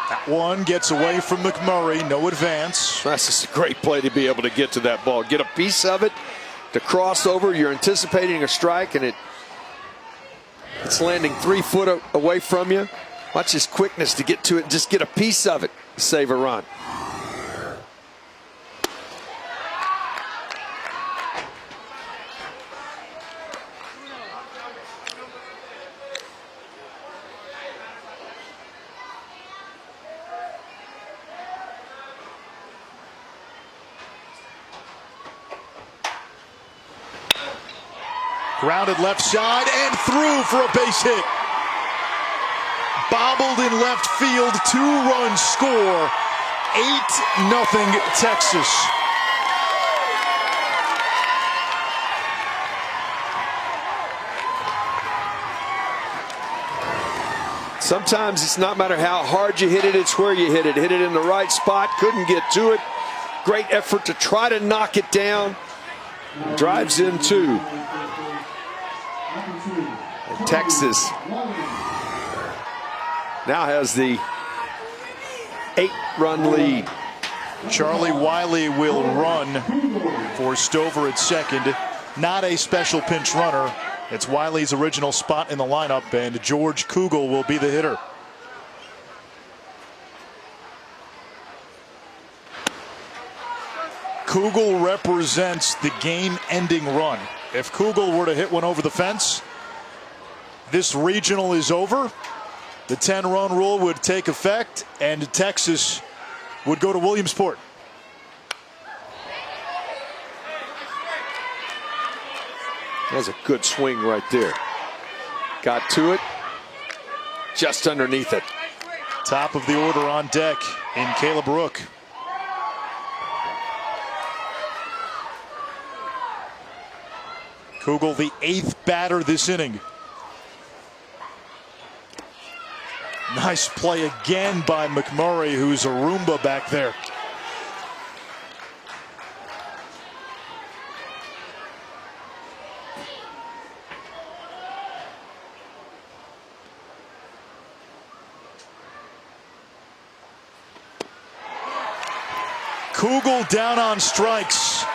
That one gets away from McMurray, no advance. That's just a great play to be able to get to that ball. Get a piece of it, to cross over. You're anticipating a strike, and it's landing 3 foot away from you. Watch his quickness to get to it and just get a piece of it to save a run. Grounded left side and through for a base hit. Bobbled in left field, 2-run score. 8-0 Texas. Sometimes it's not matter how hard you hit it, it's where you hit it. Hit it in the right spot, couldn't get to it. Great effort to try to knock it down. Drives in 2. And Texas now has the 8-run lead. Charlie Wiley will run for Stover at second. Not a special pinch runner. It's Wiley's original spot in the lineup, and George Kugel will be the hitter. Kugel represents the game-ending run. If Kugel were to hit one over the fence, this regional is over. The 10-run rule would take effect, and Texas would go to Williamsport. That was a good swing right there. Got to it, just underneath it. Top of the order on deck in Caleb Rook. Kugel, the 8th batter this inning. Nice play again by McMurray, who's a Roomba back there. Kugel down on strikes,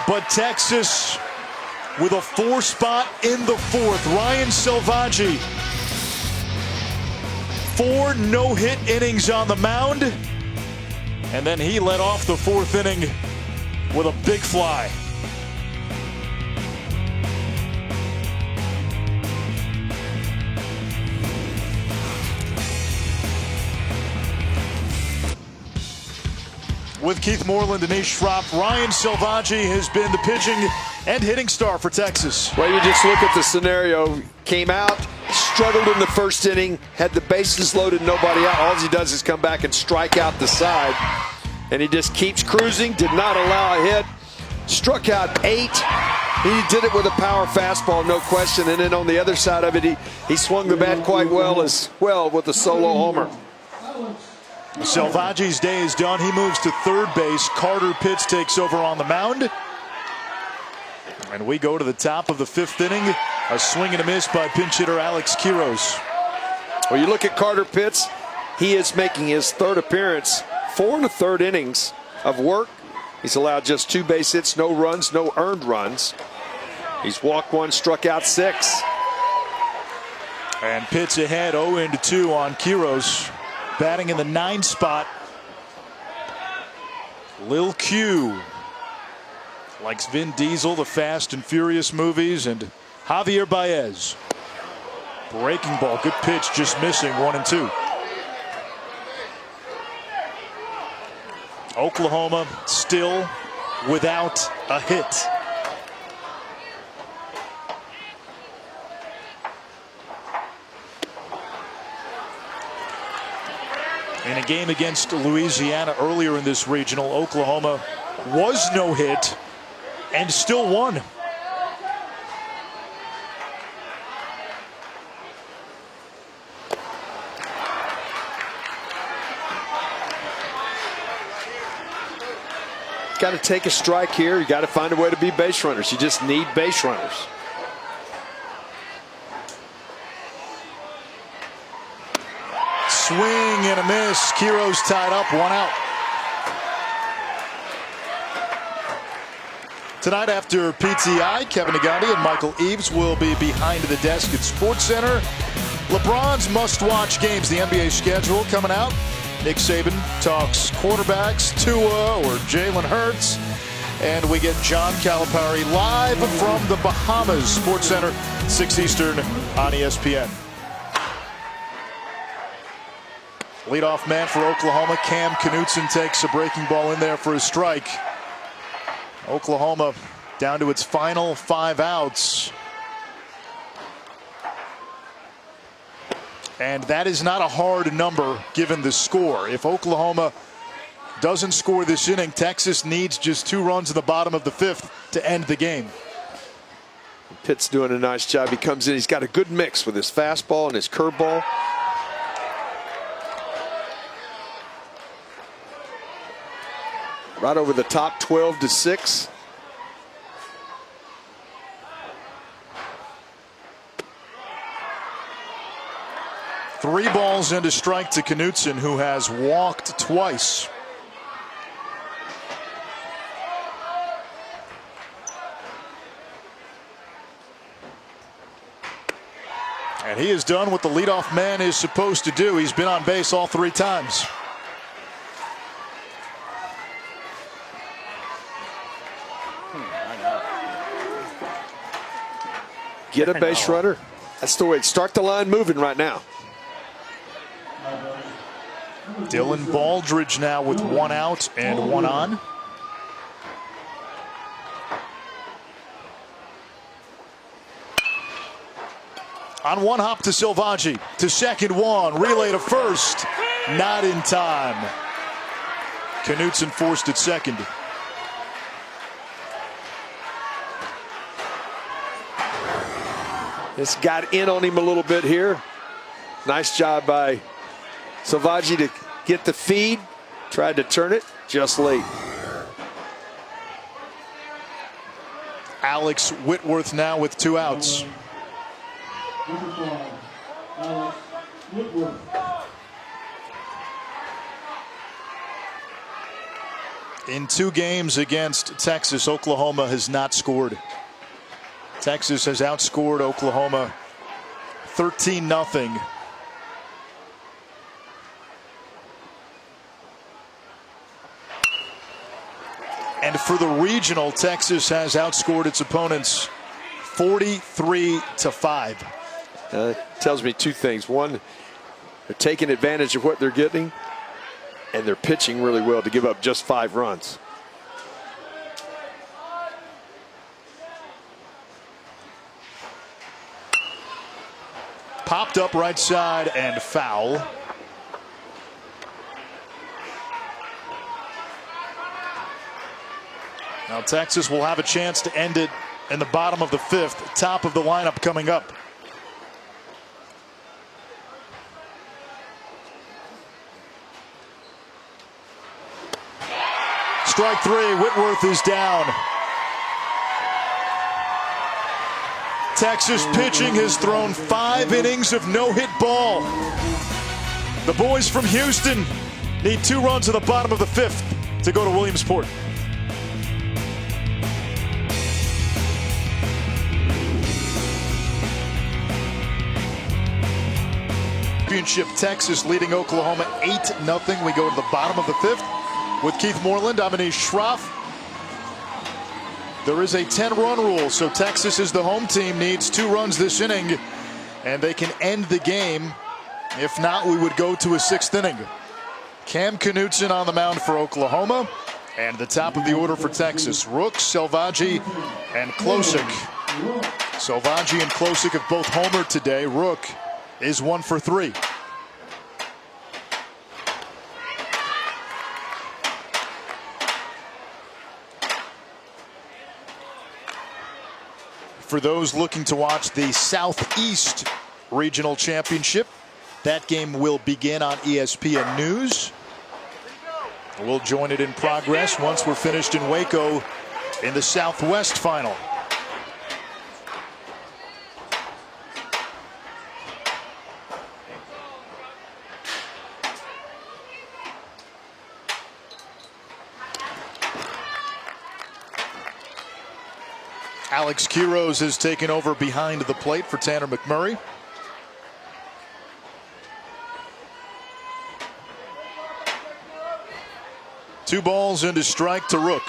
but Texas with a 4 spot in the 4th. Ryan Selvaggi, 4 no-hit innings on the mound, and then he led off the 4th inning with a big fly. With Keith Moreland and Ish Schropp, Ryan Selvaggi has been the pitching and hitting star for Texas. Well, you just look at the scenario. Came out, struggled in the first inning, had the bases loaded, nobody out. All he does is come back and strike out the side. And he just keeps cruising, did not allow a hit. Struck out 8. He did it with a power fastball, no question. And then on the other side of it, he swung the bat quite well as well with a solo homer. Selvaggi's day is done. He moves to third base. Carter Pitts takes over on the mound. And we go to the top of the 5th inning. A swing and a miss by pinch hitter Alex Quiroz. Well, you look at Carter Pitts. He is making his 3rd appearance. 4 1/3 innings of work. He's allowed just 2 base hits, no runs, no earned runs. He's walked 1, struck out 6. And Pitts ahead 0-2 on Quiroz. Batting in the 9 spot. Lil Q likes Vin Diesel, the Fast and Furious movies, and Javier Baez. Breaking ball, good pitch, just missing 1-2. Oklahoma still without a hit. In a game against Louisiana earlier in this regional, Oklahoma was no hit and still won. Got to take a strike here. You got to find a way to be base runners. You just need base runners. Swing and a miss. Quiroz tied up, 1 out. Tonight after PTI, Kevin Negandhi and Michael Eaves will be behind the desk at SportsCenter. LeBron's must-watch games, the NBA schedule coming out. Nick Saban talks quarterbacks, Tua or Jalen Hurts. And we get John Calipari live from the Bahamas. SportsCenter, 6 Eastern on ESPN. Leadoff man for Oklahoma, Cam Knutson, takes a breaking ball in there for a strike. Oklahoma down to its final 5 outs. And that is not a hard number given the score. If Oklahoma doesn't score this inning, Texas needs just 2 runs in the bottom of the 5th to end the game. Pitt's doing a nice job. He comes in, he's got a good mix with his fastball and his curveball. Right over the top, 12-6. Three balls and a strike to Knutson, who has walked twice. And he has done what the leadoff man is supposed to do. He's been on base all 3 times. Get a base runner. That's the way. Start the line moving right now. Dylan Baldridge now with 1 out and 1 on. On one hop to Selvaggi. To second one. Relay to first. Not in time. Knutson forced it second. This got in on him a little bit here. Nice job by Selvaggi to get the feed. Tried to turn it just late. Alex Whitworth now with 2 outs. Alex Whitworth. In 2 games against Texas, Oklahoma has not scored. Texas has outscored Oklahoma 13-0. And for the regional, Texas has outscored its opponents 43-5. Tells me 2 things. One, they're taking advantage of what they're getting, and they're pitching really well to give up just 5 runs. Popped up right side and foul. Now Texas will have a chance to end it in the bottom of the 5th. Top of the lineup coming up. Strike 3. Whitworth is down. Texas pitching has thrown 5 innings of no-hit ball. The boys from Houston need 2 runs at the bottom of the 5th to go to Williamsport. Championship, Texas leading Oklahoma 8-0. We go to the bottom of the 5th with Keith Moreland. I'm Anish Shroff. There is a 10-run rule, so Texas, as the home team, needs 2 runs this inning, and they can end the game. If not, we would go to a 6th inning. Cam Knutson on the mound for Oklahoma, and the top of the order for Texas. Rook, Selvaggi, and Klosik. Selvaggi and Klosik have both homered today. Rook is 1 for 3. For those looking to watch the Southeast Regional Championship, that game will begin on ESPN News. We'll join it in progress once we're finished in Waco in the Southwest Final. Alex Quiroz has taken over behind the plate for Tanner McMurray. Two balls and a strike to Rook.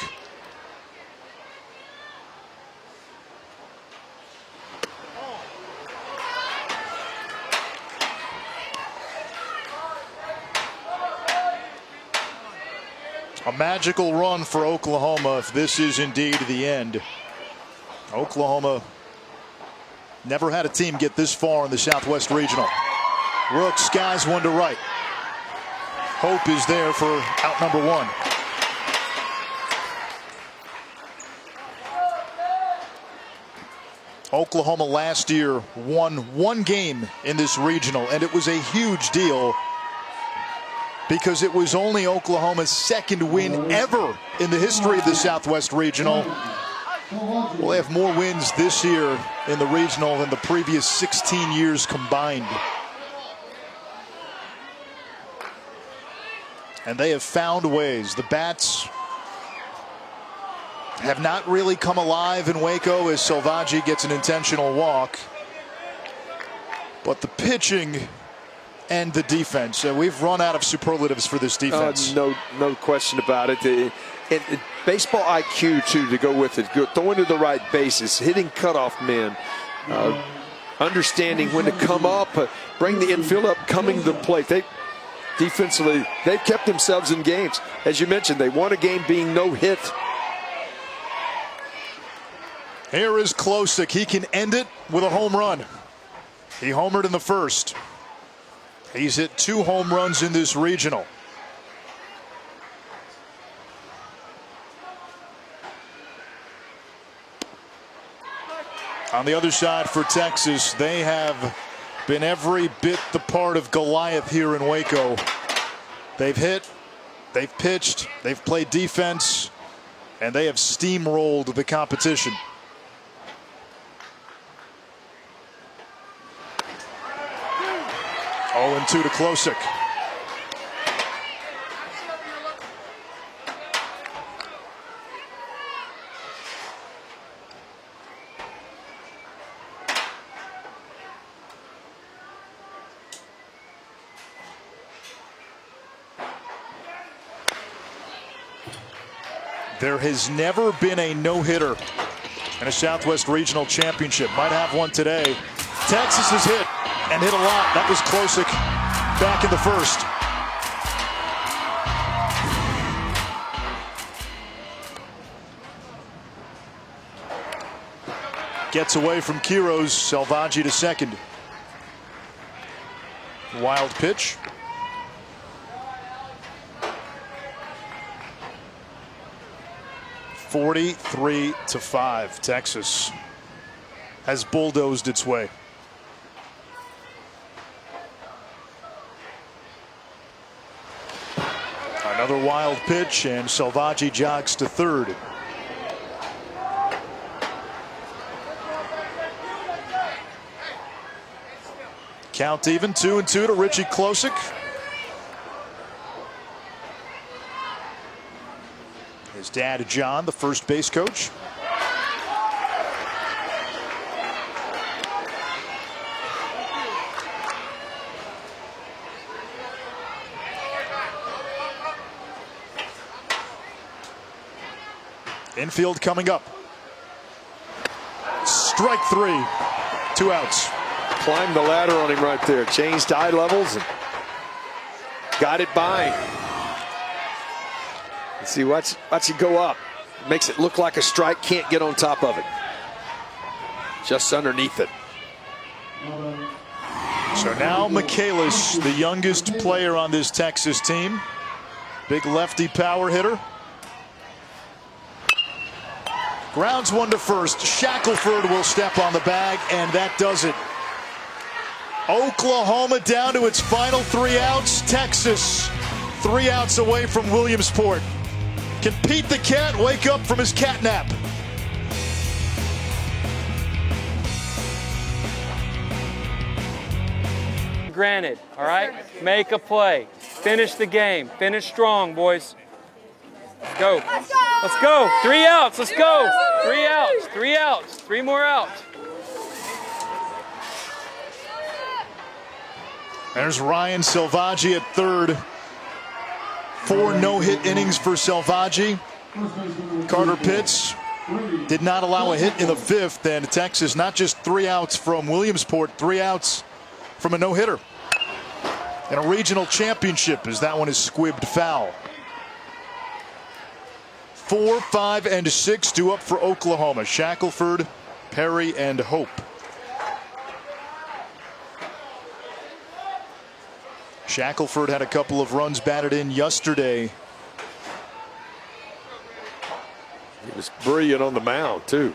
A magical run for Oklahoma if this is indeed the end. Oklahoma never had a team get this far in the Southwest Regional. Rook skies one to right. Hope is there for out number 1. Oklahoma last year won 1 game in this regional, and it was a huge deal because it was only Oklahoma's 2nd win ever in the history of the Southwest Regional. Well, they have more wins this year in the regional than the previous 16 years combined. And they have found ways. The bats have not really come alive in Waco as Selvaggi gets an intentional walk. But the pitching and the defense, we've run out of superlatives for this defense. No question about it. Baseball IQ, too, to go with it. Throwing to the right bases, hitting cutoff men, understanding when to come up, bring the infield up, coming to the plate. Defensively, they've kept themselves in games. As you mentioned, they won a game being no hit. Here is Klosik. He can end it with a home run. He homered in the first. He's hit 2 home runs in this regional. On the other side for Texas, they have been every bit the part of Goliath here in Waco. They've hit, they've pitched, they've played defense, and they have steamrolled the competition. Oh, 0-2 to Klosik. There has never been a no-hitter in a Southwest Regional Championship. Might have one today. Texas has hit and hit a lot. That was Klosik back in the first. Gets away from Quiros. Salvaggi to second. Wild pitch. (43-5). Texas has bulldozed its way. Another wild pitch, and Salvaggi jogs to third. Count even, 2-2 to Richie Klosik. His dad, John, the first base coach. Infield coming up. Strike 3. 2 outs. Climbed the ladder on him right there. Changed eye levels and got it by him. Let's see, watch it go up. Makes it look like a strike, can't get on top of it. Just underneath it. So now Michaelis, the youngest player on this Texas team. Big lefty power hitter. Grounds one to first. Shackelford will step on the bag, and that does it. Oklahoma down to its final 3 outs. Texas 3 outs away from Williamsport. Can Pete the Cat wake up from his cat nap? Granted, all right? Make a play. Finish the game. Finish strong, boys. Let's go. Let's go. 3 outs. Let's go. 3 outs. 3 outs. 3 more outs. There's Ryan Salvaggi at third. 4 no-hit innings for Salvaggi. Carter Pitts did not allow a hit in the 5th, and Texas not just 3 outs from Williamsport, 3 outs from a no-hitter. In a regional championship, as that one is squibbed foul. 4, 5, and 6 due up for Oklahoma. Shackelford, Perry, and Hope. Shackelford had a couple of runs batted in yesterday. He was brilliant on the mound, too.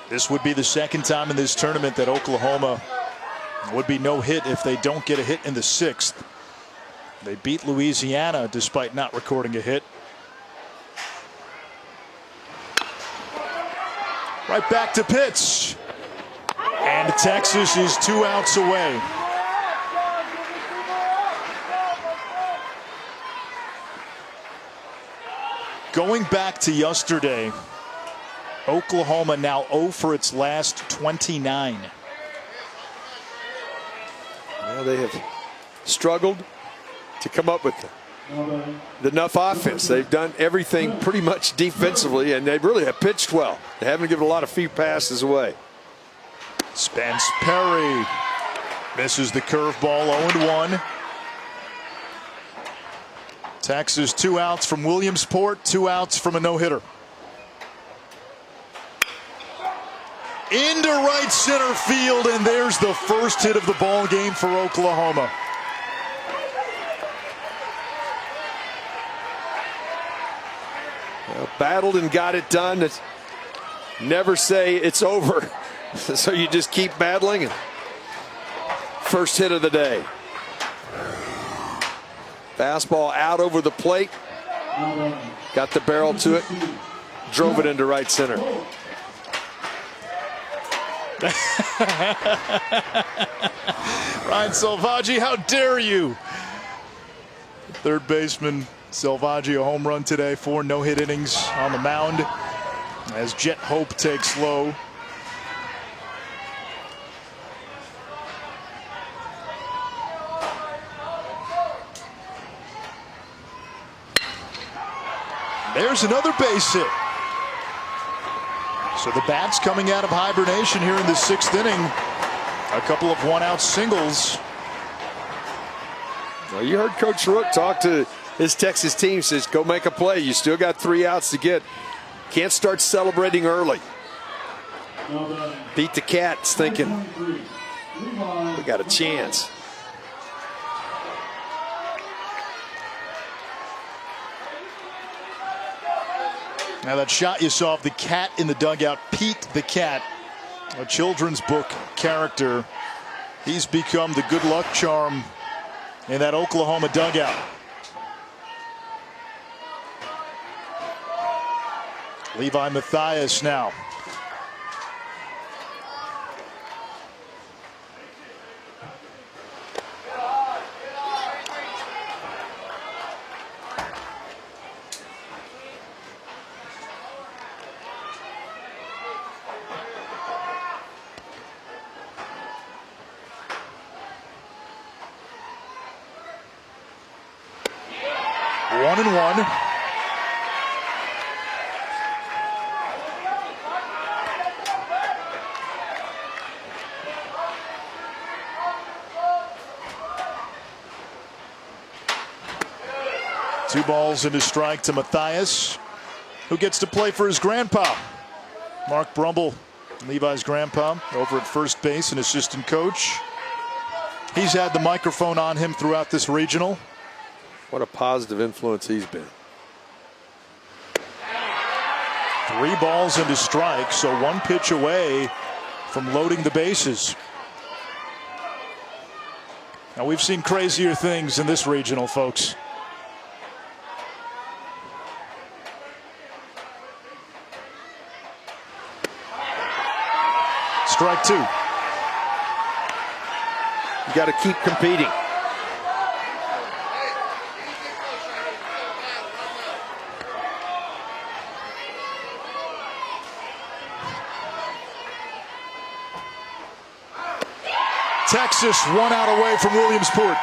This would be the second time in this tournament that Oklahoma would be no hit if they don't get a hit in the 6th. They beat Louisiana despite not recording a hit. Right back to Pitts. And Texas is 2 outs away. Going back to yesterday, Oklahoma now 0 for its last 29. Well, they have struggled to come up with enough offense. They've done everything pretty much defensively, and they really have pitched well. They haven't given a lot of feed passes away. Spence Perry Misses the curveball, 0-1. Texas 2 outs from Williamsport, 2 outs from a no-hitter. Into right center field, and there's the first hit of the ball game for Oklahoma. Well, battled and got it done. Never say it's over. So you just keep battling. And first hit of the day. Fastball out over the plate. Got the barrel to it. Drove it into right center. Ryan Salvaggi, how dare you? Third baseman Salvaggi, a home run today, 4 no-hit innings on the mound as Jet Hope takes low. There's another base hit. So the bats coming out of hibernation here in the 6th inning. A couple of one-out singles. Well, you heard Coach Rook talk to his Texas team. Says, go make a play. You still got 3 outs to get. Can't start celebrating early. Beat the Cats thinking we got a chance. Now that shot you saw of the cat in the dugout, Pete the Cat, a children's book character. He's become the good luck charm in that Oklahoma dugout. Levi Mathias now. One and one. Two balls and a strike to Mathias, who gets to play for his grandpa. Mark Brumble, Levi's grandpa, over at first base, an assistant coach. He's had the microphone on him throughout this regional. What a positive influence he's been. 3 balls and a strike, so 1 pitch away from loading the bases. Now we've seen crazier things in this regional, folks. Strike 2. You got to keep competing. Texas 1 out away from Williamsport.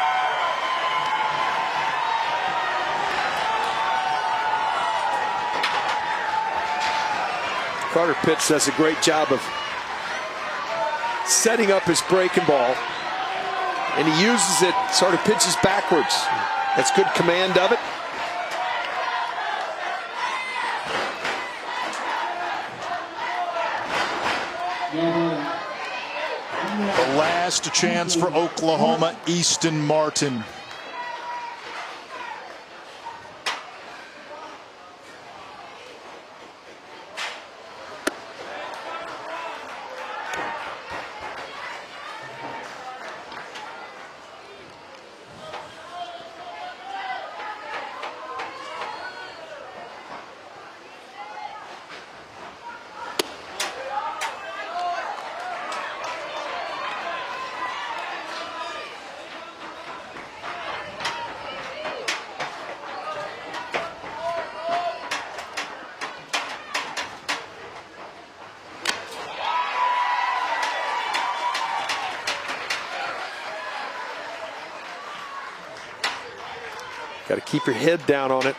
Carter Pitts does a great job of setting up his breaking ball, and he uses it, sort of pitches backwards. That's good command of it. The last chance for Oklahoma, Easton Martin. Got to keep your head down on it.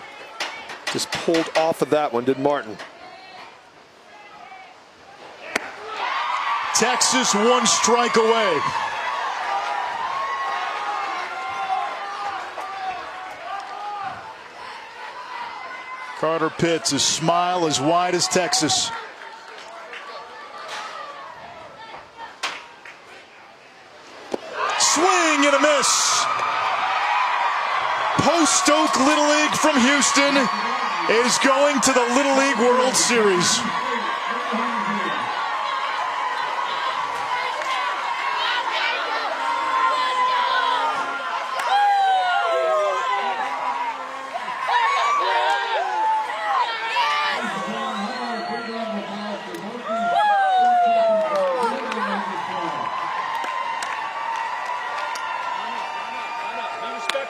Just pulled off of that one, did Martin. Texas 1 strike away. Carter Pitts, a smile as wide as Texas. Swing and a miss. Post Oak Little League from Houston is going to the Little League World Series.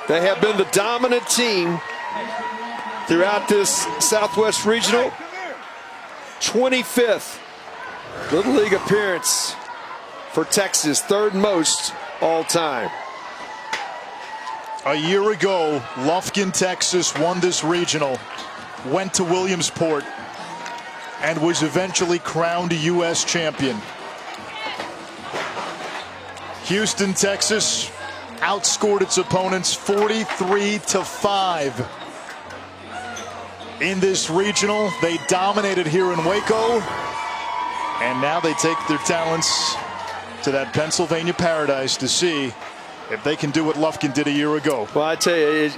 They have been the dominant team throughout this Southwest Regional. 25th Little League appearance for Texas, third most all time. A year ago, Lufkin, Texas won this regional, went to Williamsport, and was eventually crowned a U.S. champion. Houston, Texas outscored its opponents 43-5. In this regional, they dominated here in Waco, and now they take their talents to that Pennsylvania paradise to see if they can do what Lufkin did a year ago. Well, I tell you,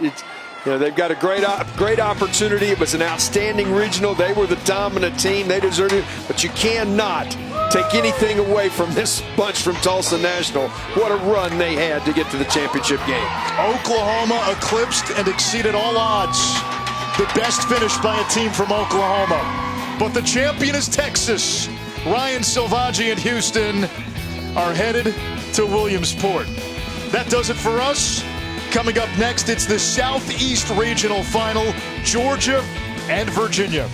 they've got a great opportunity. It was an outstanding regional. They were the dominant team. They deserved it, but you cannot take anything away from this bunch from Tulsa National. What a run they had to get to the championship game. Oklahoma eclipsed and exceeded all odds. The best finish by a team from Oklahoma. But the champion is Texas. Ryan Silvaggi and Houston are headed to Williamsport. That does it for us. Coming up next, it's the Southeast Regional Final, Georgia and Virginia.